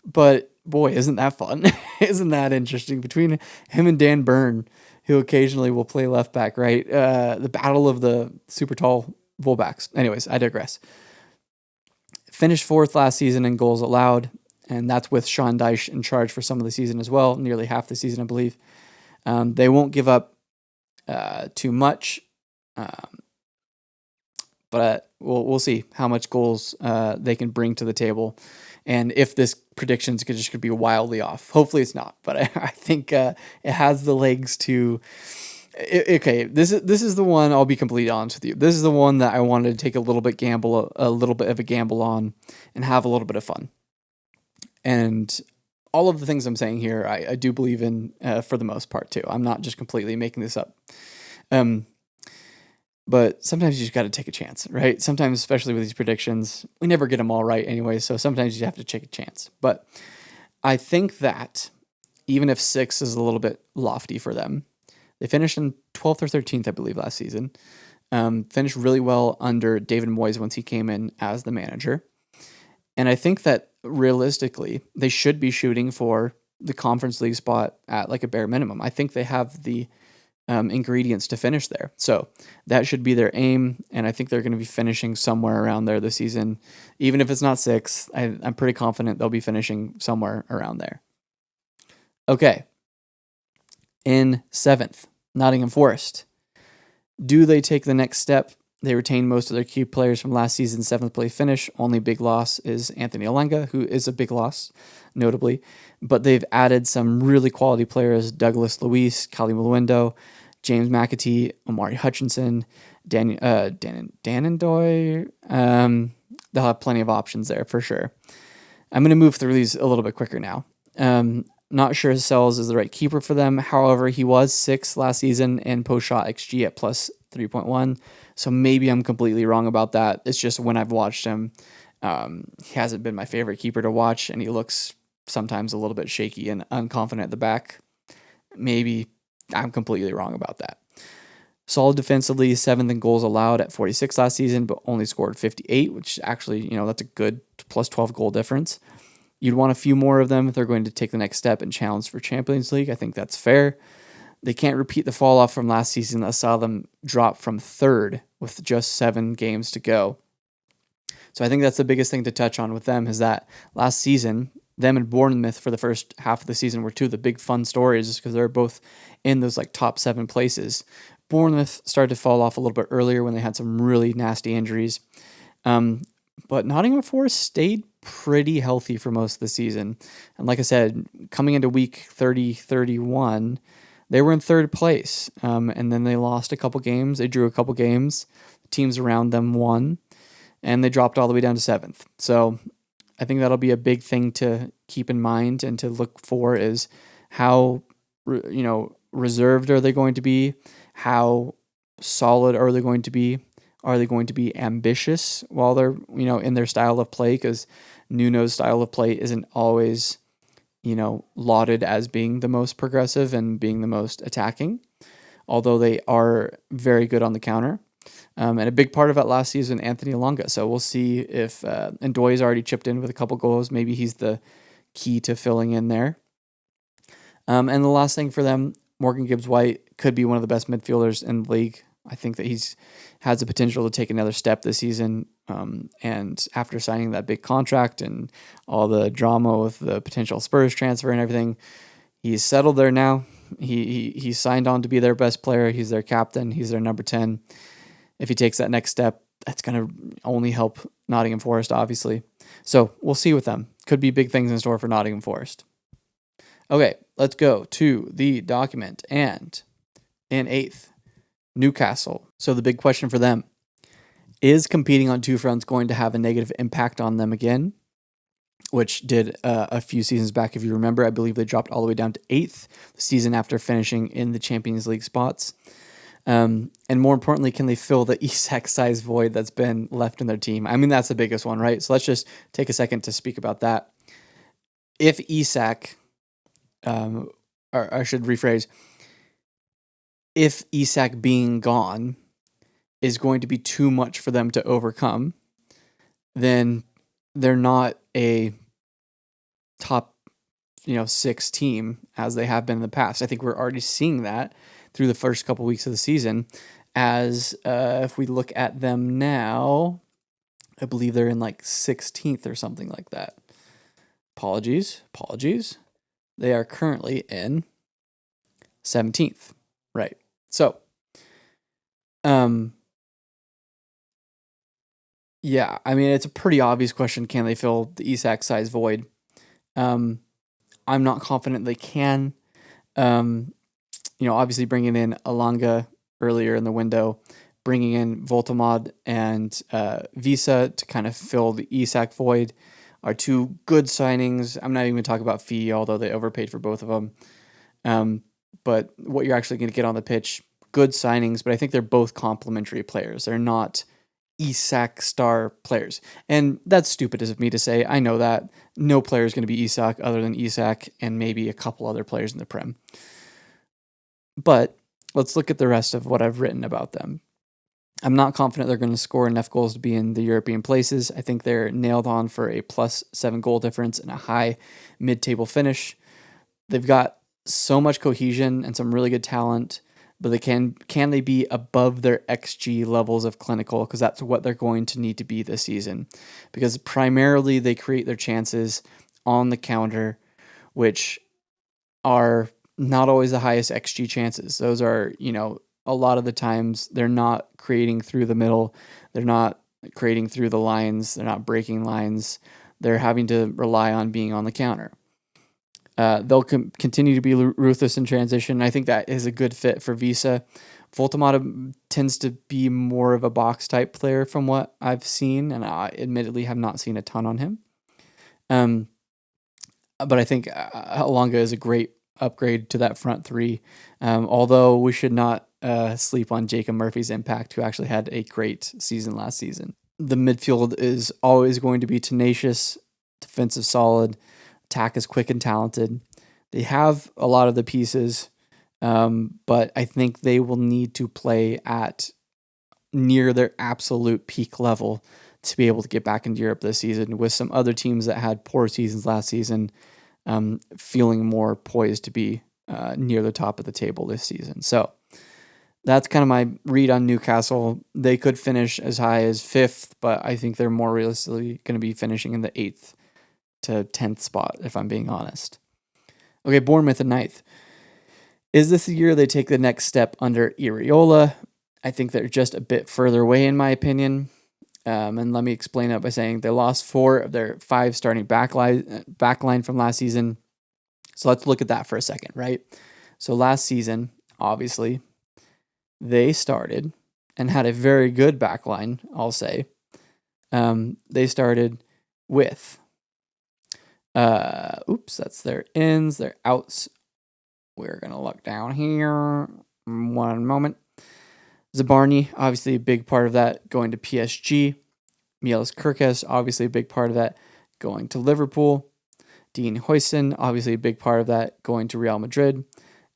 [SPEAKER 1] but boy, isn't that fun? Isn't that interesting? Between him and Dan Burn, who occasionally will play left back, right? The battle of the super tall fullbacks. Anyways, I digress. Finished 4th last season in goals allowed, and that's with Sean Dyche in charge for some of the season as well, nearly half the season, I believe. They won't give up too much, but we'll see how much goals they can bring to the table, and if this prediction could be wildly off. Hopefully it's not, but I think it has the legs to. Okay, this is the one. I'll be completely honest with you. This is the one that I wanted to take a little bit of a gamble on, and have a little bit of fun. And all of the things I'm saying here, I do believe in for the most part too. I'm not just completely making this up. But sometimes you just got to take a chance, right? Sometimes, especially with these predictions, we never get them all right anyway. So sometimes you have to take a chance. But I think that even if 6 is a little bit lofty for them, they finished in 12th or 13th, I believe, last season. Finished really well under David Moyes once he came in as the manager. And I think that realistically, they should be shooting for the Conference League spot at like a bare minimum. I think they have the ingredients to finish there. So that should be their aim. And I think they're going to be finishing somewhere around there this season. Even if it's not 6, I'm pretty confident they'll be finishing somewhere around there. Okay. In 7th, Nottingham Forest. Do they take the next step? They retain most of their key players from last season's 7th place finish. Only big loss is Anthony Olenga, who is a big loss, notably. But they've added some really quality players: Douglas Luiz, Kali Muluendo, James McAtee, Omari Hutchinson, Danendoy. They'll have plenty of options there for sure. I'm going to move through these a little bit quicker now. Not sure Sells is the right keeper for them. However, he was 6th last season in post-shot XG at plus 3.1. So maybe I'm completely wrong about that. It's just when I've watched him, he hasn't been my favorite keeper to watch, and he looks sometimes a little bit shaky and unconfident at the back. Maybe I'm completely wrong about that. Solid defensively, 7th in goals allowed at 46 last season, but only scored 58, which actually, that's a good plus 12 goal difference. You'd want a few more of them if they're going to take the next step and challenge for Champions League. I think that's fair. They can't repeat the fall off from last season that saw them drop from 3rd with just 7 games to go. So I think that's the biggest thing to touch on with them is that last season, them and Bournemouth for the first half of the season were two of the big fun stories because they're both in those like top 7 places. Bournemouth started to fall off a little bit earlier when they had some really nasty injuries. But Nottingham Forest stayed pretty healthy for most of the season. And like I said, coming into week 30, 31, they were in 3rd place. And then they lost a couple games. They drew a couple games. Teams around them won. And they dropped all the way down to 7th. So I think that'll be a big thing to keep in mind and to look for is how, reserved are they going to be? How solid are they going to be? Are they going to be ambitious while they're, in their style of play? Because Nuno's style of play isn't always, lauded as being the most progressive and being the most attacking, although they are very good on the counter. And a big part of that last season, Anthony Elanga. So we'll see if Ndoye's already chipped in with a couple goals. Maybe he's the key to filling in there. And the last thing for them, Morgan Gibbs-White could be one of the best midfielders in the league. I think that he's has the potential to take another step this season. And after signing that big contract and all the drama with the potential Spurs transfer and everything, he's settled there now. He signed on to be their best player. He's their captain. He's their number 10. If he takes that next step, that's going to only help Nottingham Forest, obviously. So we'll see with them. Could be big things in store for Nottingham Forest. Okay, let's go to the document. And in 8th, Newcastle. So the big question for them, is competing on 2 fronts going to have a negative impact on them again? Which did a few seasons back, if you remember. I believe they dropped all the way down to 8th the season after finishing in the Champions League spots. And more importantly, can they fill the Isak-sized void that's been left in their team? I mean, that's the biggest one, right? So let's just take a second to speak about that. If Isak, or I should rephrase, if Isak being gone is going to be too much for them to overcome, then they're not a top, 6 team as they have been in the past. I think we're already seeing that through the first couple weeks of the season. As if we look at them now, I believe they're in like 16th or something like that. Apologies. They are currently in 17th. Right. So, yeah, I mean, it's a pretty obvious question. Can they fill the Isak size void? I'm not confident they can. Obviously bringing in Elanga earlier in the window, bringing in Voltamod and Visa to kind of fill the Isak void are 2 good signings. I'm not even going to talk about fee, although they overpaid for both of them. But what you're actually going to get on the pitch, good signings, but I think they're both complementary players. They're not Isak star players. And that's stupid of me to say. I know that. No player is going to be Isak other than Isak and maybe a couple other players in the Prem. But let's look at the rest of what I've written about them. I'm not confident they're going to score enough goals to be in the European places. I think they're nailed on for a +7 goal difference and a high mid-table finish. They've got so much cohesion and some really good talent, but they can they be above their XG levels of clinical? Because that's what they're going to need to be this season. Because primarily they create their chances on the counter, which are not always the highest XG chances. Those are, a lot of the times they're not creating through the middle. They're not creating through the lines. They're not breaking lines. They're having to rely on being on the counter. They'll continue to be ruthless in transition. I think that is a good fit for Visa. Voltamata tends to be more of a box type player from what I've seen, and I admittedly have not seen a ton on him. But I think Elanga is a great upgrade to that front 3. Although we should not sleep on Jacob Murphy's impact, who actually had a great season last season. The midfield is always going to be tenacious, defensive solid, attack is quick and talented. They have a lot of the pieces, but I think they will need to play at near their absolute peak level to be able to get back into Europe this season, with some other teams that had poor seasons last season feeling more poised to be near the top of the table this season. So That's kind of my read on Newcastle. They could finish as high as 5th, but I think they're more realistically going to be finishing in the 8th to 10th spot, if I'm being honest. Okay, Bournemouth at 9th. Is this the year they take the next step under Iriola? I think they're just a bit further away, in my opinion. And let me explain it by saying they lost 4 of their 5 starting backline from last season. So let's look at that for a second, right? So last season, obviously, they started and had a very good backline, I'll say. They started with, that's their ins, their outs. We're going to look down here. One moment. Zabarny, obviously a big part of that, going to PSG. Mielis Kirkes, obviously a big part of that, going to Liverpool. Dean Huijsen, obviously a big part of that, going to Real Madrid.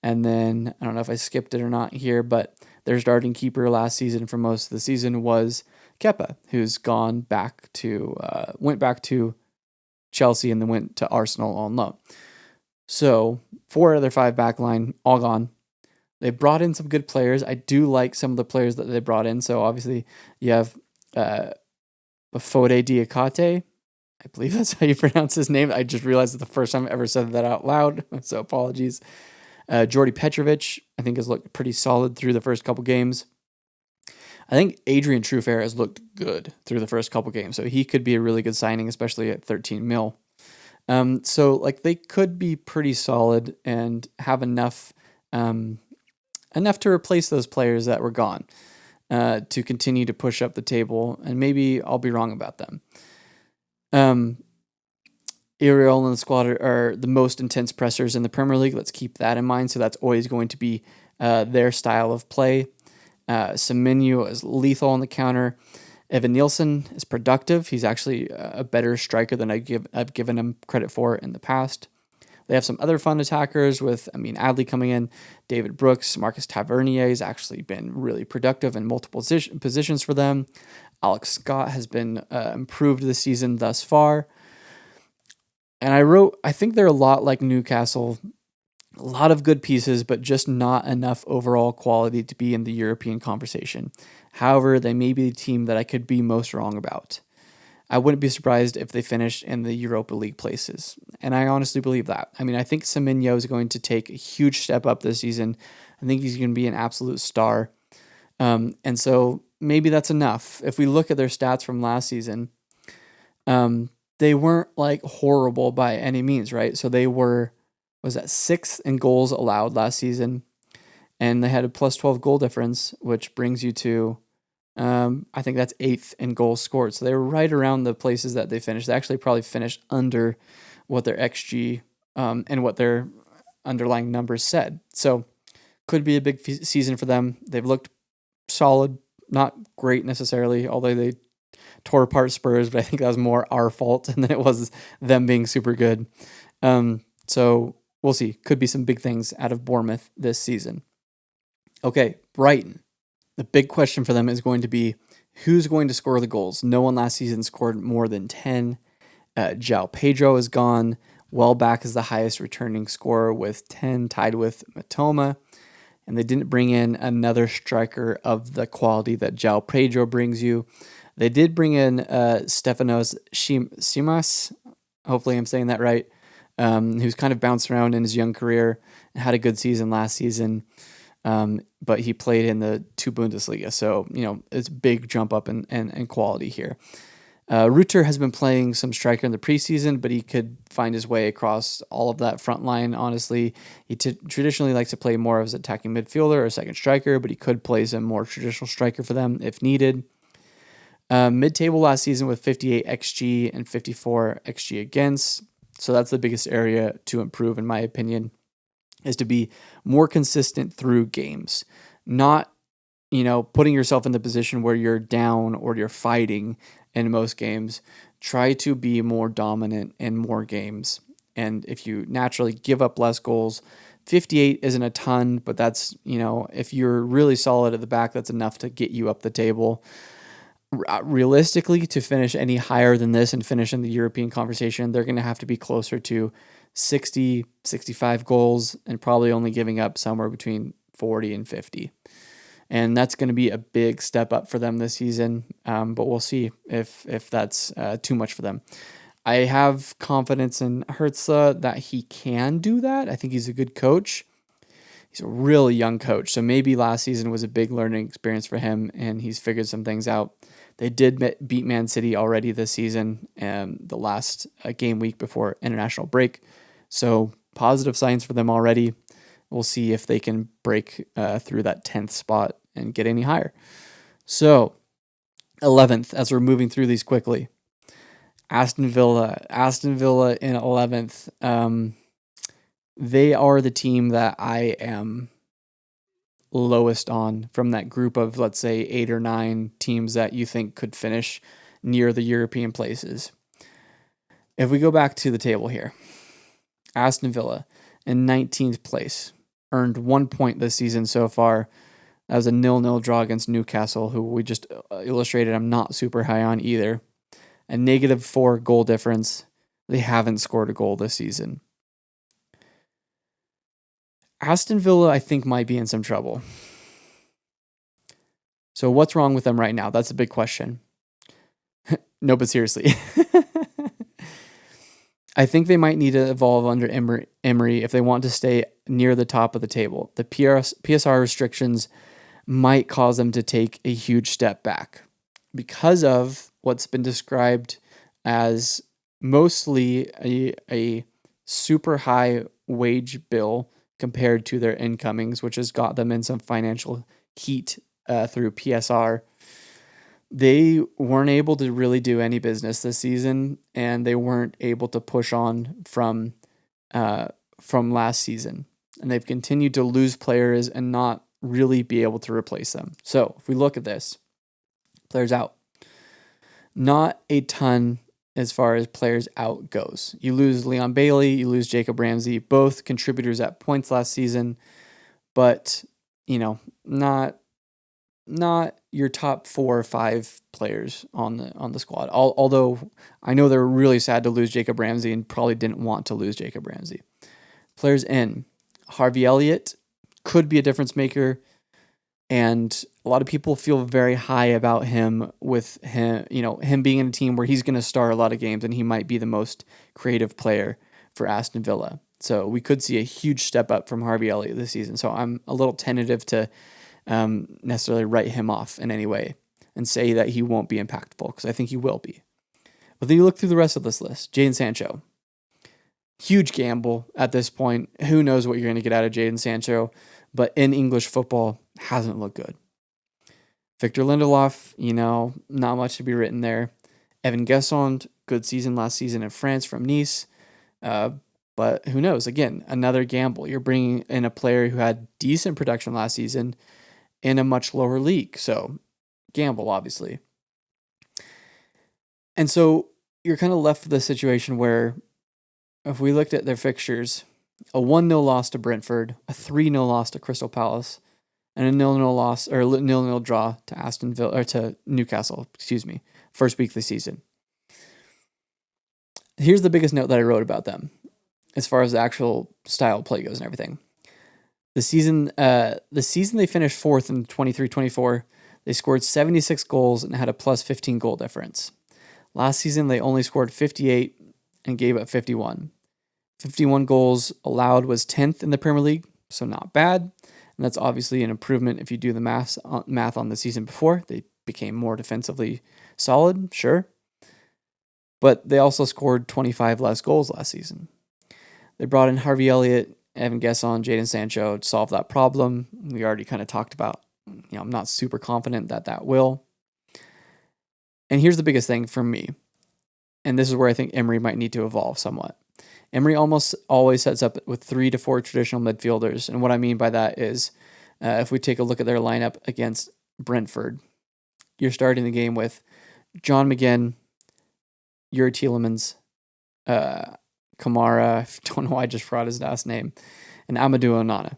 [SPEAKER 1] And then, I don't know if I skipped it or not here, but their starting keeper last season for most of the season was Kepa, who's went back to Chelsea and then went to Arsenal on loan. So 4 out of their 5 backline, all gone. They brought in some good players. I do like some of the players that they brought in. So obviously you have Bafode Diakate. I believe that's how you pronounce his name. I just realized it's the first time I ever said that out loud. So apologies. Jordi Petrovic, I think, has looked pretty solid through the first couple games. I think Adrian Truffert has looked good through the first couple games. So he could be a really good signing, especially at 13 mil. So like they could be pretty solid and have enough to replace those players that were gone to continue to push up the table. And maybe I'll be wrong about them. Iriol and the squad are the most intense pressers in the Premier League. Let's keep that in mind. So that's always going to be their style of play. Semenyo is lethal on the counter. Evan Nielsen is productive. He's actually a better striker than I've given him credit for in the past. They have some other fun attackers with Adley coming in. David Brooks, Marcus Tavernier has actually been really productive in multiple positions for them. Alex Scott has been improved this season thus far. And I think they're a lot like Newcastle. A lot of good pieces, but just not enough overall quality to be in the European conversation. However, they may be the team that I could be most wrong about. I wouldn't be surprised if they finished in the Europa League places. And I honestly believe that. I think Semenyo is going to take a huge step up this season. I think he's going to be an absolute star. And so maybe that's enough. If we look at their stats from last season, they weren't like horrible by any means, right? So they were, 6th in goals allowed last season. And they had a plus 12 goal difference, which brings you to, I think that's 8th in goals scored. So they were right around the places that they finished. They actually probably finished under what their XG and what their underlying numbers said. So could be a big season for them. They've looked solid, not great necessarily, although they tore apart Spurs, but I think that was more our fault than it was them being super good. So we'll see. Could be some big things out of Bournemouth this season. Okay, Brighton. The big question for them is going to be who's going to score the goals. No one last season scored more than 10. João Pedro is gone. Welbeck is the highest returning scorer with 10, tied with Matoma. And they didn't bring in another striker of the quality that João Pedro brings you. They did bring in Stefanos Simas. Hopefully I'm saying that right. Who's kind of bounced around in his young career and had a good season last season. But he played in the 2 Bundesliga. So, it's a big jump up in quality here. Rutter has been playing some striker in the preseason, but he could find his way across all of that front line, honestly. He traditionally likes to play more as an attacking midfielder or a second striker, but he could play some more traditional striker for them if needed. Mid-table last season with 58 XG and 54 XG against. So that's the biggest area to improve, in my opinion, is to be more consistent through games. Not, putting yourself in the position where you're down or you're fighting in most games. Try to be more dominant in more games. And if you naturally give up less goals, 58 isn't a ton, but that's, if you're really solid at the back, that's enough to get you up the table. Realistically, to finish any higher than this and finish in the European conversation, they're going to have to be closer to 60, 65 goals and probably only giving up somewhere between 40 and 50. and that's going to be a big step up for them this season. But we'll see if that's too much for them. I have confidence in Hertzla that he can do that. I think he's a good coach. He's a really young coach, so maybe last season was a big learning experience for him, and he's figured some things out. They did beat Man City already this season, the last game week before international break. So positive signs for them already. We'll see if they can break through that 10th spot and get any higher. So 11th, as we're moving through these quickly. Aston Villa in 11th. They are the team that I am lowest on from that group of, let's say, 8 or 9 teams that you think could finish near the European places. If we go back to the table here, Aston Villa in 19th place, earned 1 point this season so far. That was a 0-0 draw against Newcastle, who we just illustrated I'm not super high on either. A -4 goal difference. They haven't scored a goal this season. Aston Villa, I think, might be in some trouble. So what's wrong with them right now? That's a big question. No, but seriously. I think they might need to evolve under Emery if they want to stay near the top of the table. The PSR restrictions might cause them to take a huge step back because of what's been described as mostly a super high wage bill compared to their incomings, which has got them in some financial heat through PSR. They weren't able to really do any business this season, and they weren't able to push on from last season. And they've continued to lose players and not really be able to replace them. So if we look at this, players out. Not a ton as far as players out goes. You lose Leon Bailey, you lose Jacob Ramsey, both contributors at points last season, but not your top 4 or 5 players on the squad. Although I know they're really sad to lose Jacob Ramsey and probably didn't want to lose Jacob Ramsey. Players in. Harvey Elliott could be a difference maker, and a lot of people feel very high about him with him being in a team where he's going to start a lot of games and he might be the most creative player for Aston Villa. So we could see a huge step up from Harvey Elliott this season. So I'm a little tentative to necessarily write him off in any way and say that he won't be impactful, because I think he will be. But then you look through the rest of this list. Jadon Sancho. Huge gamble at this point. Who knows what you're going to get out of Jadon Sancho, but in English football, hasn't looked good. Victor Lindelof, not much to be written there. Evan Guessond, good season last season in France from Nice. But who knows? Again, another gamble. You're bringing in a player who had decent production last season in a much lower league. So gamble, obviously. And so you're kind of left with a situation where if we looked at their fixtures, a 1-0 loss to Brentford, a 3-0 loss to Crystal Palace, and a 0-0 loss or 0-0 draw to Aston Villa or to Newcastle, first week of the season. Here's the biggest note that I wrote about them as far as the actual style of play goes and everything. The season they finished 4th in 23-24. They scored 76 goals and had a plus 15 goal difference. Last season, they only scored 58 and gave up 51. 51 goals allowed was 10th in the Premier League, so not bad. And that's obviously an improvement if you do the math on the season before. They became more defensively solid, sure. But they also scored 25 less goals last season. They brought in Harvey Elliott, Evan Guessond, Jadon Sancho to solve that problem. We already kind of talked about, I'm not super confident that will. And here's the biggest thing for me, and this is where I think Emery might need to evolve somewhat. Emery almost always sets up with 3 to 4 traditional midfielders, and what I mean by that is if we take a look at their lineup against Brentford, you're starting the game with John McGinn, Yuri Tielemans, Kamara, don't know why I just forgot his last name, and Amadou Onana.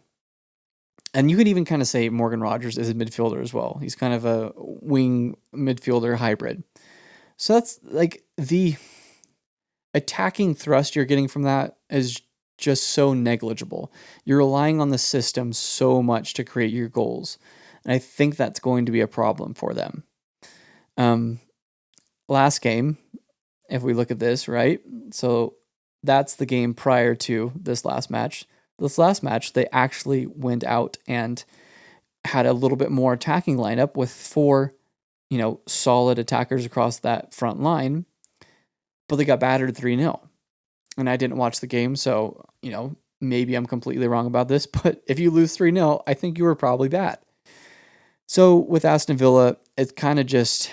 [SPEAKER 1] And you could even kind of say Morgan Rogers is a midfielder as well. He's kind of a wing midfielder hybrid. So that's like the attacking thrust you're getting from that is just so negligible. You're relying on the system so much to create your goals. And I think that's going to be a problem for them. Last game, if we look at this, right? So that's the game prior to this last match. This last match, they actually went out and had a little bit more attacking lineup with four, solid attackers across that front line, but they got battered 3-0. And I didn't watch the game, so, maybe I'm completely wrong about this, but if you lose 3-0, I think you were probably bad. So with Aston Villa, it's kind of just,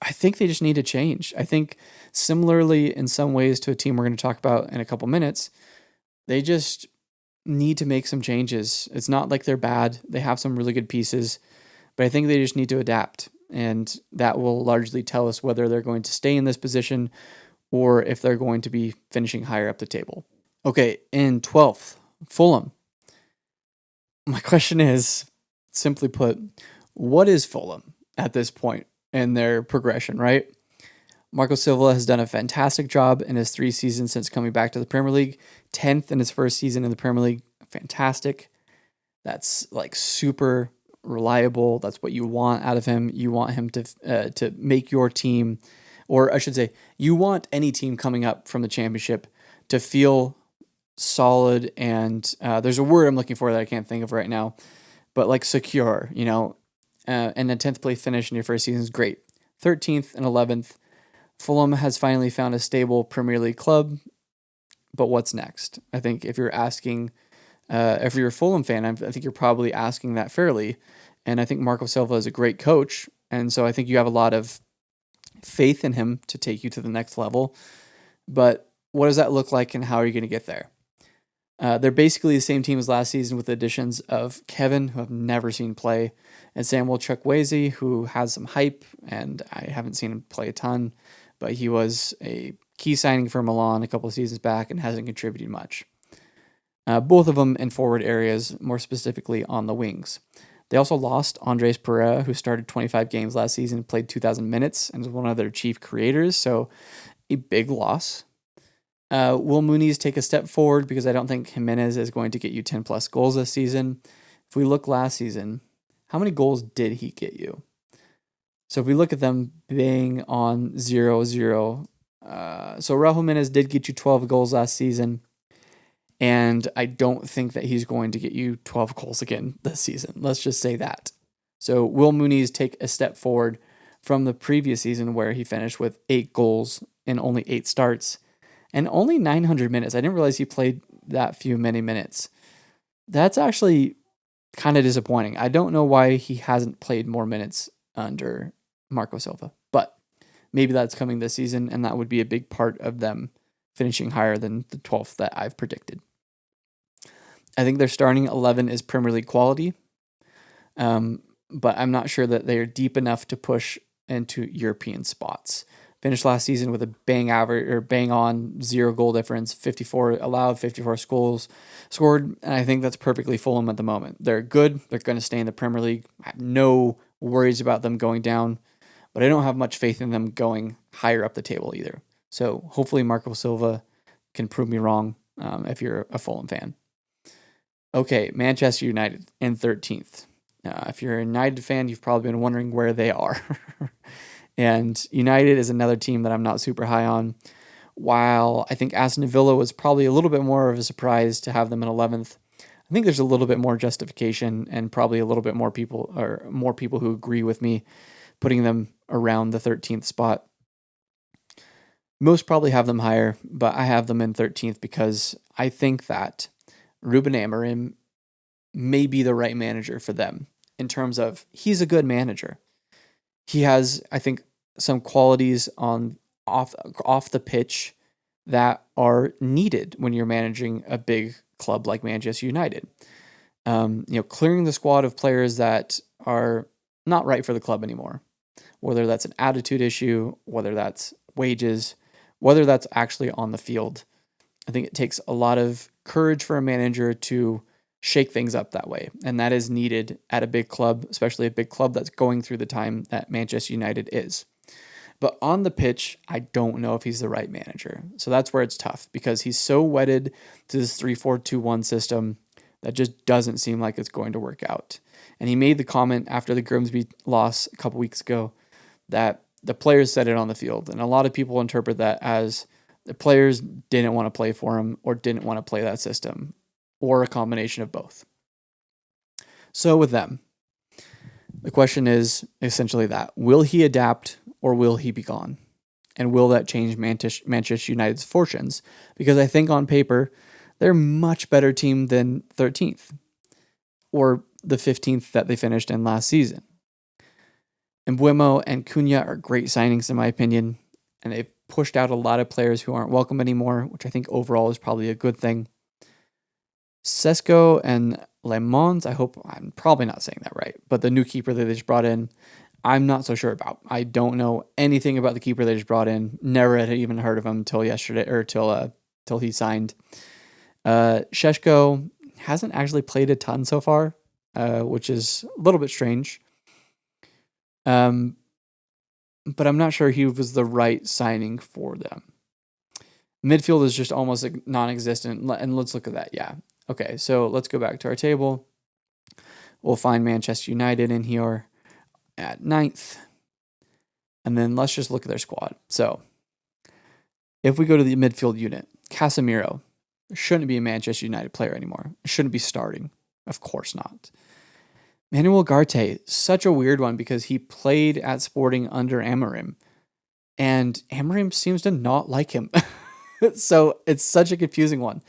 [SPEAKER 1] I think they just need to change. I think similarly in some ways to a team we're going to talk about in a couple minutes, they just need to make some changes. It's not like they're bad. They have some really good pieces, but I think they just need to adapt. And that will largely tell us whether they're going to stay in this position or if they're going to be finishing higher up the table. Okay, in 12th, Fulham. My question is, simply put, what is Fulham at this point in their progression, right? Marco Silva has done a fantastic job in his 3 seasons since coming back to the Premier League. 10th in his first season in the Premier League. Fantastic. That's like super reliable. That's what you want out of him. You want him to make your team, or I should say, you want any team coming up from the championship to feel solid and there's a word I'm looking for that I can't think of right now, but like secure, and a 10th place finish in your first season is great. 13th and 11th, Fulham has finally found a stable Premier League club, but what's next? I think if you're asking, if you're a Fulham fan, I think you're probably asking that fairly, and I think Marco Silva is a great coach, and so I think you have a lot of faith in him to take you to the next level, but what does that look like and how are you going to get there? They're basically the same team as last season with the additions of Kevin, who I've never seen play, and Samuel Chukwueze, who has some hype, and I haven't seen him play a ton, but he was a key signing for Milan a couple of seasons back and hasn't contributed much. Both of them in forward areas, more specifically on the wings. They also lost Andres Pereira, who started 25 games last season, played 2,000 minutes, and was one of their chief creators, so a big loss. Will Muniz take a step forward because I don't think Jimenez is going to get you 10 plus goals this season. If we look last season, how many goals did he get you? So if we look at them being on 0-0, so Raul Jimenez did get you 12 goals last season, and I don't think that he's going to get you 12 goals again this season. Let's just say that. So will Muniz take a step forward from the previous season where he finished with 8 goals in only 8 starts? And only 900 minutes. I didn't realize he played that many minutes. That's actually kind of disappointing. I don't know why he hasn't played more minutes under Marco Silva, but maybe that's coming this season, and that would be a big part of them finishing higher than the 12th that I've predicted. I think their starting 11 is Premier League quality, but I'm not sure that they are deep enough to push into European spots. Finished last season with a bang on 0 goal difference, 54 allowed, 54 goals scored, and I think that's perfectly Fulham at the moment. They're good. They're going to stay in the Premier League. I have no worries about them going down, but I don't have much faith in them going higher up the table either. So hopefully Marco Silva can prove me wrong if you're a Fulham fan. Okay, Manchester United in 13th. If you're a United fan, you've probably been wondering where they are. And United is another team that I'm not super high on. While I think Aston Villa was probably a little bit more of a surprise to have them in 11th, I think there's a little bit more justification and probably a little bit more people who agree with me putting them around the 13th spot. Most probably have them higher, but I have them in 13th because I think that Ruben Amorim may be the right manager for them in terms of he's a good manager. He has, I think, some qualities on off the pitch that are needed when you're managing a big club like Manchester United. Clearing the squad of players that are not right for the club anymore, whether that's an attitude issue, whether that's wages, whether that's actually on the field. I think it takes a lot of courage for a manager to shake things up that way. And that is needed at a big club, especially a big club that's going through the time that Manchester United is. But on the pitch, I don't know if he's the right manager. So that's where it's tough because he's so wedded to this 3-4-2-1 system that just doesn't seem like it's going to work out. And he made the comment after the Grimsby loss a couple weeks ago that the players said it on the field. And a lot of people interpret that as the players didn't want to play for him or didn't want to play that system, or a combination of both. So with them, the question is essentially that. Will he adapt or will he be gone? And will that change Manchester United's fortunes? Because I think on paper, they're a much better team than 13th or the 15th that they finished in last season. Mbeumo and Cunha are great signings in my opinion, and they've pushed out a lot of players who aren't welcome anymore, which I think overall is probably a good thing. Sesko and Le Mans, I hope I'm probably not saying that right, but the new keeper that they just brought in, I'm not so sure about. I don't know anything about the keeper they just brought in. Never had even heard of him till yesterday or till he signed. Šeško hasn't actually played a ton so far, which is a little bit strange. But I'm not sure he was the right signing for them. Midfield is just almost non-existent, and let's look at that. Yeah. Okay, so let's go back to our table. We'll find Manchester United in here at 9th. And then let's just look at their squad. So if we go to the midfield unit, Casemiro shouldn't be a Manchester United player anymore. Shouldn't be starting. Of course not. Manuel Ugarte, such a weird one because he played at Sporting under Amorim. And Amorim seems to not like him. So it's such a confusing one.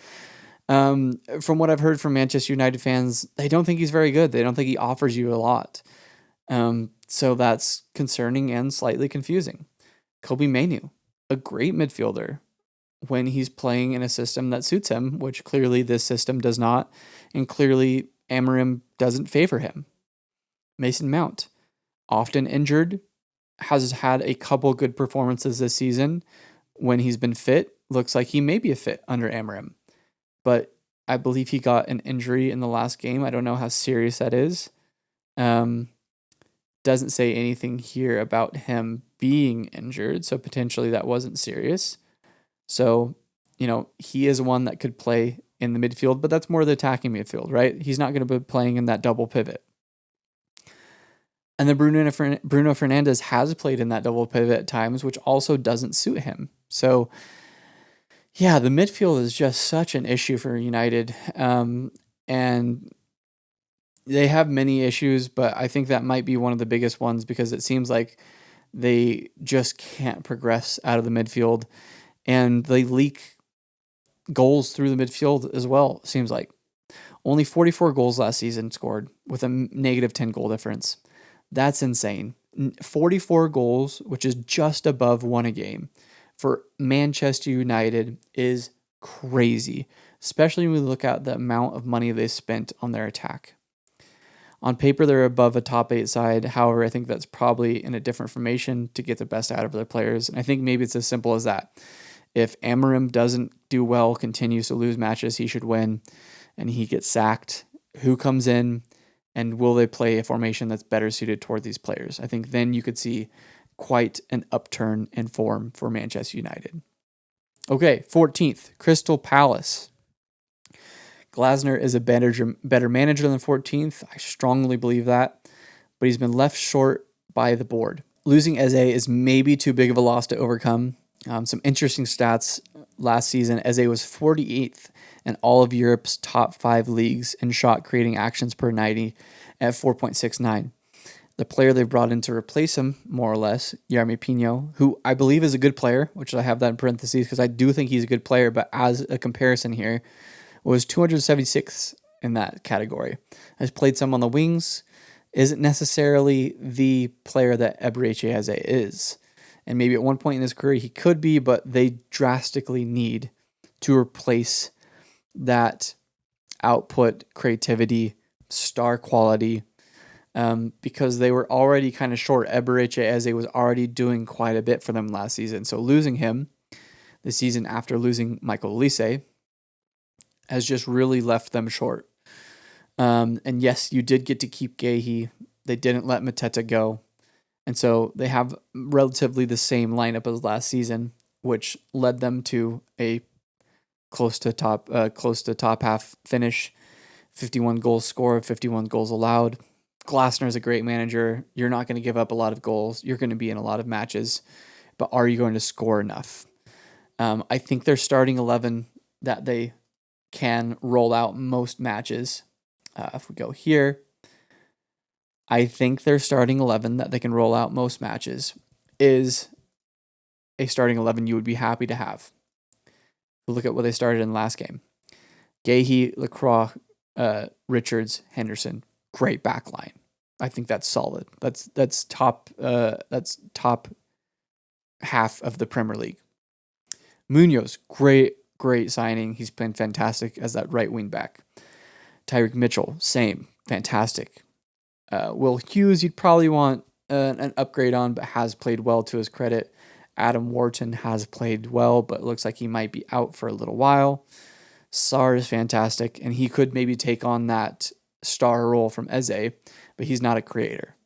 [SPEAKER 1] From what I've heard from Manchester United fans, they don't think he's very good. They don't think he offers you a lot. So that's concerning and slightly confusing. Kobe Mainoo, a great midfielder when he's playing in a system that suits him, which clearly this system does not, and clearly Amorim doesn't favor him. Mason Mount, often injured, has had a couple good performances this season. When he's been fit, looks like he may be a fit under Amorim. But I believe he got an injury in the last game. I don't know how serious that is. Doesn't say anything here about him being injured, so potentially that wasn't serious. So, he is one that could play in the midfield, but that's more the attacking midfield, right? He's not going to be playing in that double pivot. And then Bruno Fernandes has played in that double pivot at times, which also doesn't suit him. So, yeah, the midfield is just such an issue for United. And they have many issues, but I think that might be one of the biggest ones because it seems like they just can't progress out of the midfield. And they leak goals through the midfield as well, seems like. Only 44 goals last season scored with a negative 10 goal difference. That's insane. 44 goals, which is just above one a game, for Manchester United is crazy, especially when we look at the amount of money they spent on their attack. On paper, they're above a top 8 side. However, I think that's probably in a different formation to get the best out of their players. And I think maybe it's as simple as that. If Amorim doesn't do well, continues to lose matches he should win, and he gets sacked, who comes in and will they play a formation that's better suited toward these players? I think then you could see quite an upturn in form for Manchester United. Okay, 14th, Crystal Palace. Glasner is a better manager than 14th. I strongly believe that, but he's been left short by the board. Losing Eze is maybe too big of a loss to overcome. Some interesting stats last season. Eze was 48th in all of Europe's top 5 leagues in shot creating actions per 90 at 4.69. The player they've brought in to replace him, more or less, Yeremy Pino, who I believe is a good player, which I have that in parentheses because I do think he's a good player, but as a comparison here, was 276th in that category. Has played some on the wings, isn't necessarily the player that Eberechi Eze is. And maybe at one point in his career he could be, but they drastically need to replace that output, creativity, star quality, because they were already kind of short. Eberechi Eze was already doing quite a bit for them last season. So losing him the season after losing Michael Olise has just really left them short. And yes, you did get to keep Guehi. They didn't let Mateta go. And so they have relatively the same lineup as last season, which led them to a close to top half finish, 51 goals scored, 51 goals allowed. Glasner is a great manager. You're not going to give up a lot of goals. You're going to be in a lot of matches, but are you going to score enough? I think their starting 11 that they can roll out most matches. If we go here, I think their starting 11 that they can roll out most matches is a starting 11 you would be happy to have. Look at what they started in the last game. Gahey, Lacroix, Richards, Henderson. Great back line. I think that's solid. That's top half of the Premier League. Munoz, great signing. He's been fantastic as that right wing back. Tyreek Mitchell, same, fantastic. Will Hughes, you'd probably want an upgrade on, but has played well to his credit. Adam Wharton has played well, but looks like he might be out for a little while. Sarr is fantastic, and he could maybe take on that star role from Eze, but he's not a creator.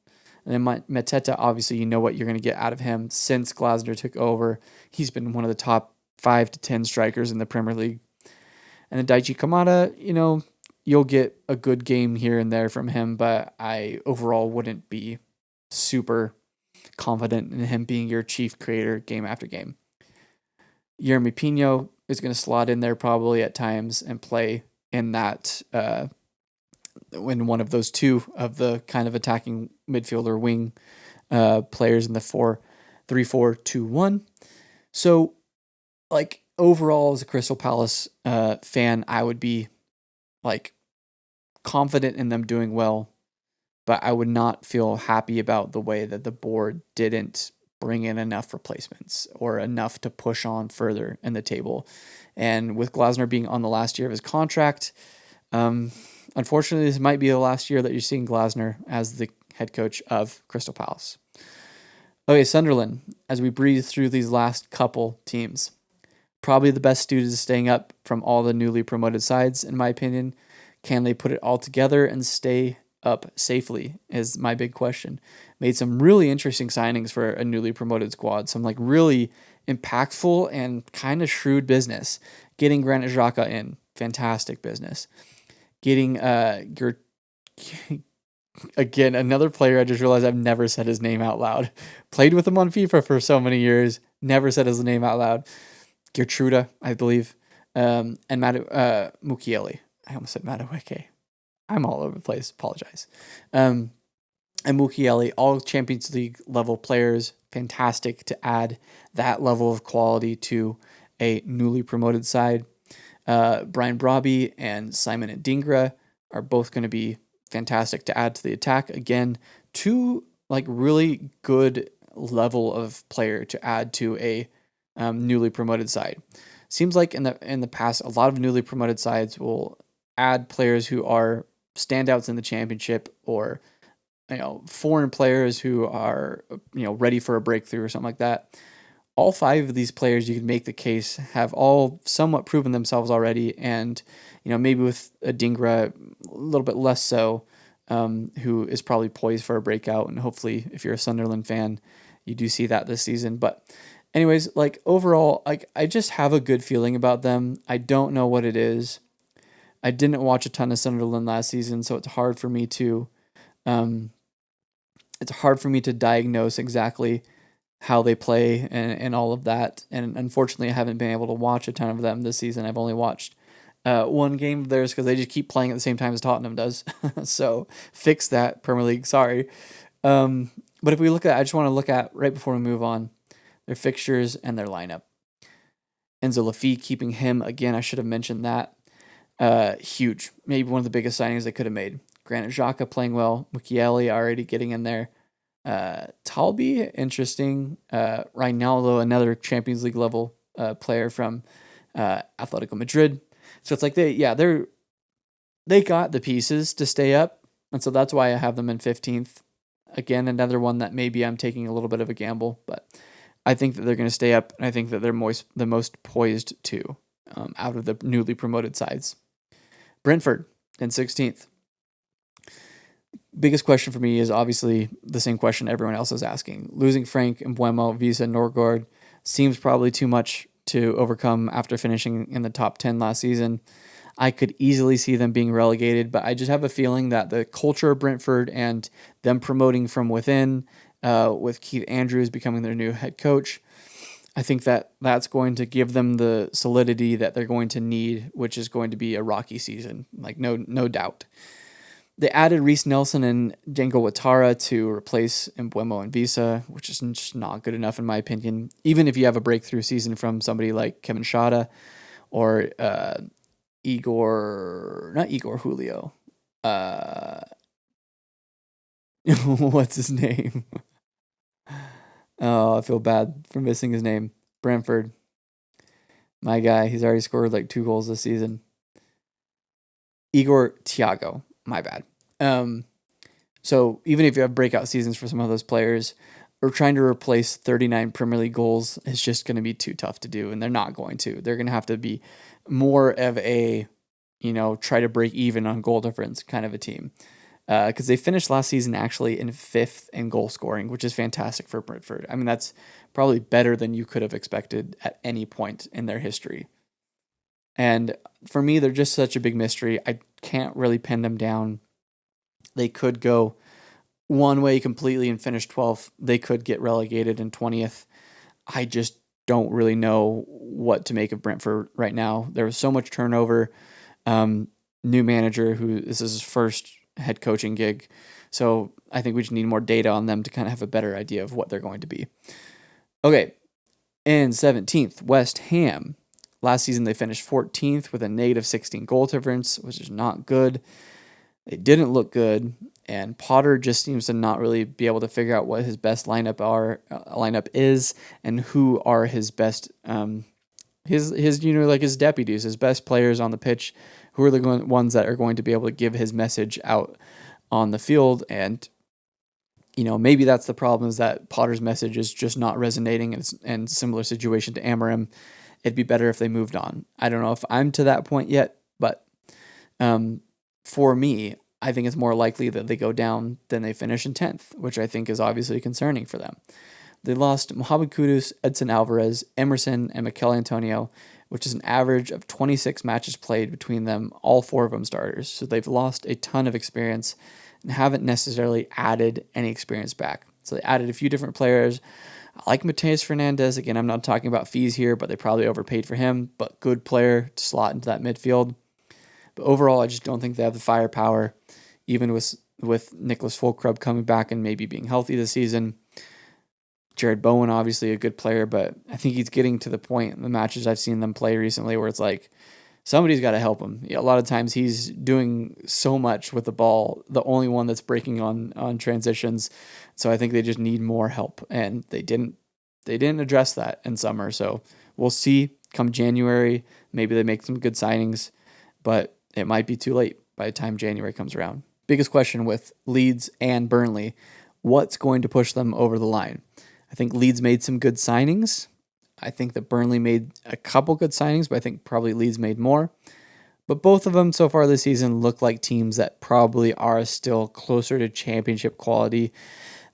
[SPEAKER 1] And then Mateta, obviously, you know what you're going to get out of him. Since Glasner took over, he's been one of the top 5 to 10 strikers in the Premier League. And then Daichi Kamada, you'll get a good game here and there from him, but I overall wouldn't be super confident in him being your chief creator game after game. Yeremy Pino is going to slot in there probably at times and play in that in one of those two of the kind of attacking midfielder wing players in the 4-3-4-2-1. So, like, overall, as a Crystal Palace fan, I would be like confident in them doing well, but I would not feel happy about the way that the board didn't bring in enough replacements or enough to push on further in the table. And with Glasner being on the last year of his contract, unfortunately, this might be the last year that you're seeing Glasner as the head coach of Crystal Palace. Okay, Sunderland, as we breeze through these last couple teams, probably the best students staying up from all the newly promoted sides, in my opinion. Can they put it all together and stay up safely is my big question. Made some really interesting signings for a newly promoted squad. Some like really impactful and kind of shrewd business. Getting Granit Xhaka in, fantastic business. Getting again, another player I just realized I've never said his name out loud. Played with him on FIFA for so many years. Never said his name out loud. Gertruda, I believe. And Mukiele. I almost said Madueke. I'm all over the place. Apologize. And Mukiele, all Champions League level players. Fantastic to add that level of quality to a newly promoted side. Brian Brobby and Simon Adingra are both going to be fantastic to add to the attack. Again, two like really good level of player to add to a newly promoted side. Seems like in the past, a lot of newly promoted sides will add players who are standouts in the championship, or foreign players who are ready for a breakthrough or something like that. All 5 of these players, you can make the case, have all somewhat proven themselves already, and maybe with Adingra a little bit less so, who is probably poised for a breakout, and hopefully, if you're a Sunderland fan, you do see that this season. But anyways, like overall, like I just have a good feeling about them. I don't know what it is. I didn't watch a ton of Sunderland last season, so it's hard for me to diagnose exactly how they play and all of that. And unfortunately, I haven't been able to watch a ton of them this season. I've only watched one game of theirs because they just keep playing at the same time as Tottenham does. So fix that, Premier League. Sorry. But if we look at, I just want to look at, right before we move on, their fixtures and their lineup. Enzo Lafite, keeping him, again, I should have mentioned that. Huge. Maybe one of the biggest signings they could have made. Granit Xhaka playing well. Mukiele already getting in there. Talbi, interesting. Ronaldo, another Champions League level player from Atletico Madrid. So it's like they got the pieces to stay up, and so that's why I have them in 15th. Again, another one that maybe I'm taking a little bit of a gamble, but I think that they're going to stay up, and I think that they're the most poised to out of the newly promoted sides. Brentford in 16th. Biggest question for me is obviously the same question everyone else is asking. Losing Frank, Mbuemo, Visa, Norgård seems probably too much to overcome after finishing in the top 10 last season. I could easily see them being relegated, but I just have a feeling that the culture of Brentford and them promoting from within, with Keith Andrews becoming their new head coach, I think that that's going to give them the solidity that they're going to need, which is going to be a rocky season, like no doubt. They added Reece Nelson and Django Ouattara to replace Mbeumo and Visa, which is just not good enough in my opinion. Even if you have a breakthrough season from somebody like Kevin Shada or not Igor Julio. What's his name? Oh, I feel bad for missing his name. Brentford. My guy. He's already scored like 2 goals this season. Igor Thiago. My bad. So even if you have breakout seasons for some of those players, or trying to replace 39 Premier League goals is just going to be too tough to do, and they're not going to. They're going to have to be more of a, try to break even on goal difference kind of a team. Because they finished last season actually in 5th in goal scoring, which is fantastic for Brentford. I mean, that's probably better than you could have expected at any point in their history. And for me, they're just such a big mystery. I can't really pin them down. They could go one way completely and finish 12th. They could get relegated in 20th. I just don't really know what to make of Brentford right now. There was so much turnover. New manager this is his first head coaching gig. So I think we just need more data on them to kind of have a better idea of what they're going to be. Okay. And 17th, West Ham. Last season, they finished 14th with a negative 16 goal difference, which is not good. They didn't look good, and Potter just seems to not really be able to figure out what his best lineup is, and who are his best, his deputies, his best players on the pitch, who are the ones that are going to be able to give his message out on the field. And maybe that's the problem, is that Potter's message is just not resonating, and similar situation to Amorim. It'd be better if they moved on. I don't know if I'm to that point yet, but for me, I think it's more likely that they go down than they finish in 10th, which I think is obviously concerning for them. They lost Mohamed Kudus, Edson Alvarez, Emerson, and Mikel Antonio, which is an average of 26 matches played between them, all 4 of them starters. So they've lost a ton of experience and haven't necessarily added any experience back. So they added a few different players. I like Mateus Fernandez. Again, I'm not talking about fees here, but they probably overpaid for him, but good player to slot into that midfield. But overall, I just don't think they have the firepower, even with Nicholas Fulkrug coming back and maybe being healthy this season. Jared Bowen, obviously a good player, but I think he's getting to the point in the matches I've seen them play recently where it's like somebody's got to help him. Yeah, a lot of times he's doing so much with the ball, the only one that's breaking on transitions. So I think they just need more help, and they didn't address that in summer. So we'll see come January. Maybe they make some good signings, but it might be too late by the time January comes around. Biggest question with Leeds and Burnley, what's going to push them over the line? I think Leeds made some good signings. I think that Burnley made a couple good signings, but I think probably Leeds made more. But both of them so far this season look like teams that probably are still closer to championship quality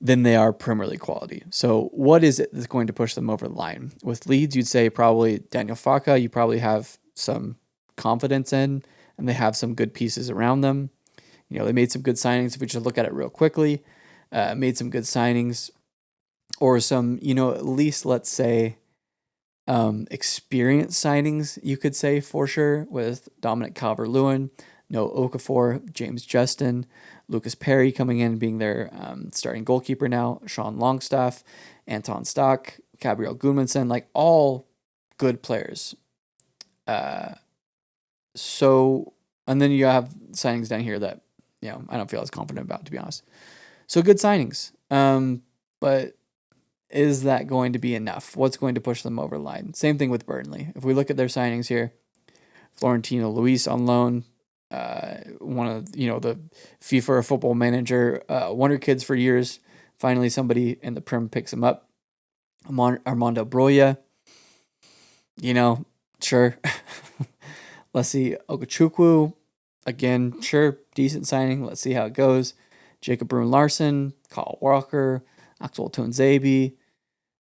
[SPEAKER 1] than they are Premier League quality. So what is it that's going to push them over the line? With Leeds, you'd say probably Daniel Faka, you probably have some confidence in, and they have some good pieces around them. They made some good signings. If we just look at it real quickly, made some good signings, or some, at least let's say, experience signings, you could say for sure, with Dominic Calvert-Lewin, Noah Okafor, James Justin, Lucas Perry coming in and being their starting goalkeeper now, Sean Longstaff, Anton Stock, Gabriel Gudmundsson, like all good players. So, and then you have signings down here that, I don't feel as confident about, to be honest. So good signings. But is that going to be enough? What's going to push them over the line? Same thing with Burnley. If we look at their signings here, Florentino Luis on loan, one of, the FIFA football manager, wonder kids for years. Finally, somebody in the Prem picks him up. Armando Broya, sure. Let's see, Okechukwu, again, sure, decent signing. Let's see how it goes. Jacob Bruun-Larsen, Kyle Walker, Axel Tuanzebe,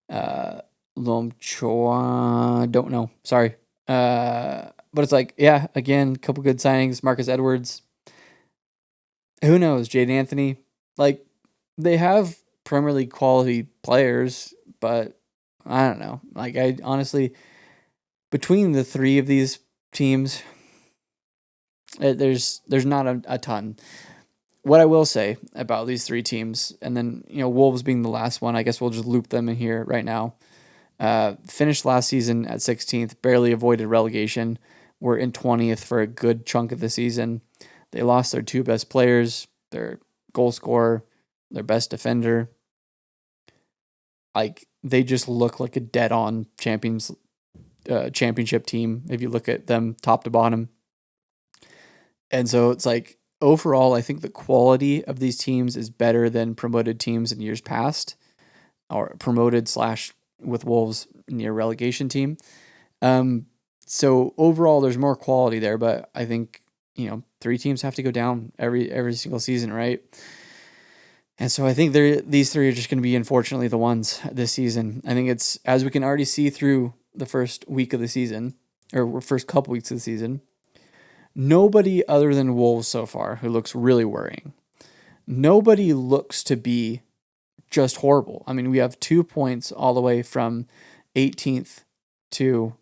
[SPEAKER 1] Lom Chua, don't know, sorry. But it's like, yeah, again, a couple good signings. Marcus Edwards. Who knows? Jaden Anthony. Like, they have Premier League quality players, but I don't know. Like, I honestly, between the three of these teams, there's not a ton. What I will say about these three teams, and then Wolves being the last one, I guess we'll just loop them in here right now. Finished last season at 16th, barely avoided relegation. Were in 20th for a good chunk of the season. They lost their two best players, their goal scorer, their best defender. Like, they just look like a dead-on championship team if you look at them top to bottom. And so it's like, overall, I think the quality of these teams is better than promoted teams in years past, or promoted slash with Wolves near relegation team. So overall, there's more quality there, but I think three teams have to go down every single season, right? And so I think these three are just going to be, unfortunately, the ones this season. I think it's, as we can already see through the first week of the season, or first couple weeks of the season, nobody other than Wolves so far who looks really worrying. Nobody looks to be just horrible. I mean, we have 2 points all the way from 18th to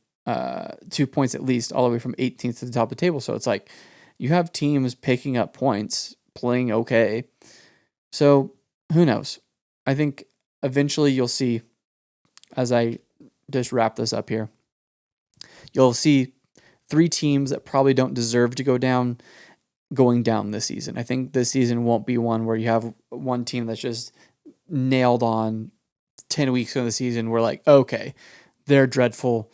[SPEAKER 1] 2 points at least all the way from 18th to the top of the table. So it's like you have teams picking up points, playing okay. So who knows? I think eventually you'll see, as I just wrap this up here, you'll see three teams that probably don't deserve to go down going down this season. I think this season won't be one where you have one team that's just nailed on 10 weeks of the season. We're like, okay, they're dreadful.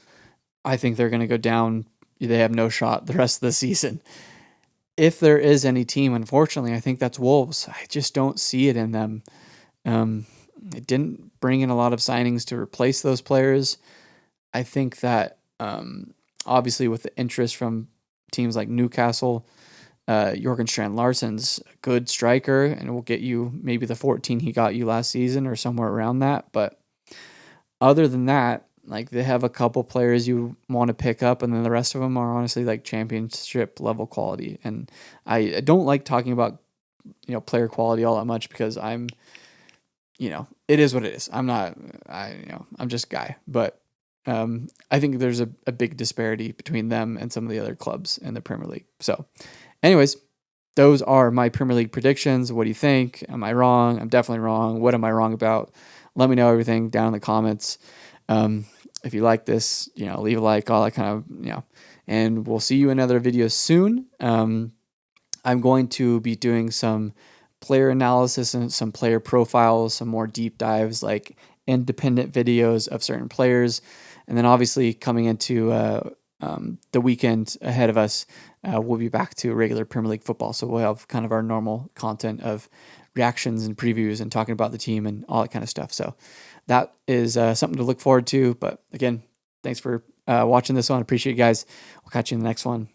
[SPEAKER 1] I think they're going to go down. They have no shot the rest of the season. If there is any team, unfortunately, I think that's Wolves. I just don't see it in them. It didn't bring in a lot of signings to replace those players. I think that obviously with the interest from teams like Newcastle, Jorgen Strand-Larsen's a good striker and will get you maybe the 14 he got you last season or somewhere around that. But other than that, like, they have a couple players you want to pick up, and then the rest of them are honestly like championship level quality. And I don't like talking about player quality all that much because I'm it is what it is. I'm just a guy. But I think there's a big disparity between them and some of the other clubs in the Premier League. So anyways, those are my Premier League predictions. What do you think? Am I wrong? I'm definitely wrong. What am I wrong about? Let me know everything down in the comments. If you like this, leave a like, all that kind of, and we'll see you in another video soon. I'm going to be doing some player analysis and some player profiles, some more deep dives, like independent videos of certain players. And then obviously coming into the weekend ahead of us, we'll be back to regular Premier League football. So we'll have kind of our normal content of reactions and previews and talking about the team and all that kind of stuff. So that is something to look forward to. But again, thanks for watching this one. Appreciate you guys. We'll catch you in the next one.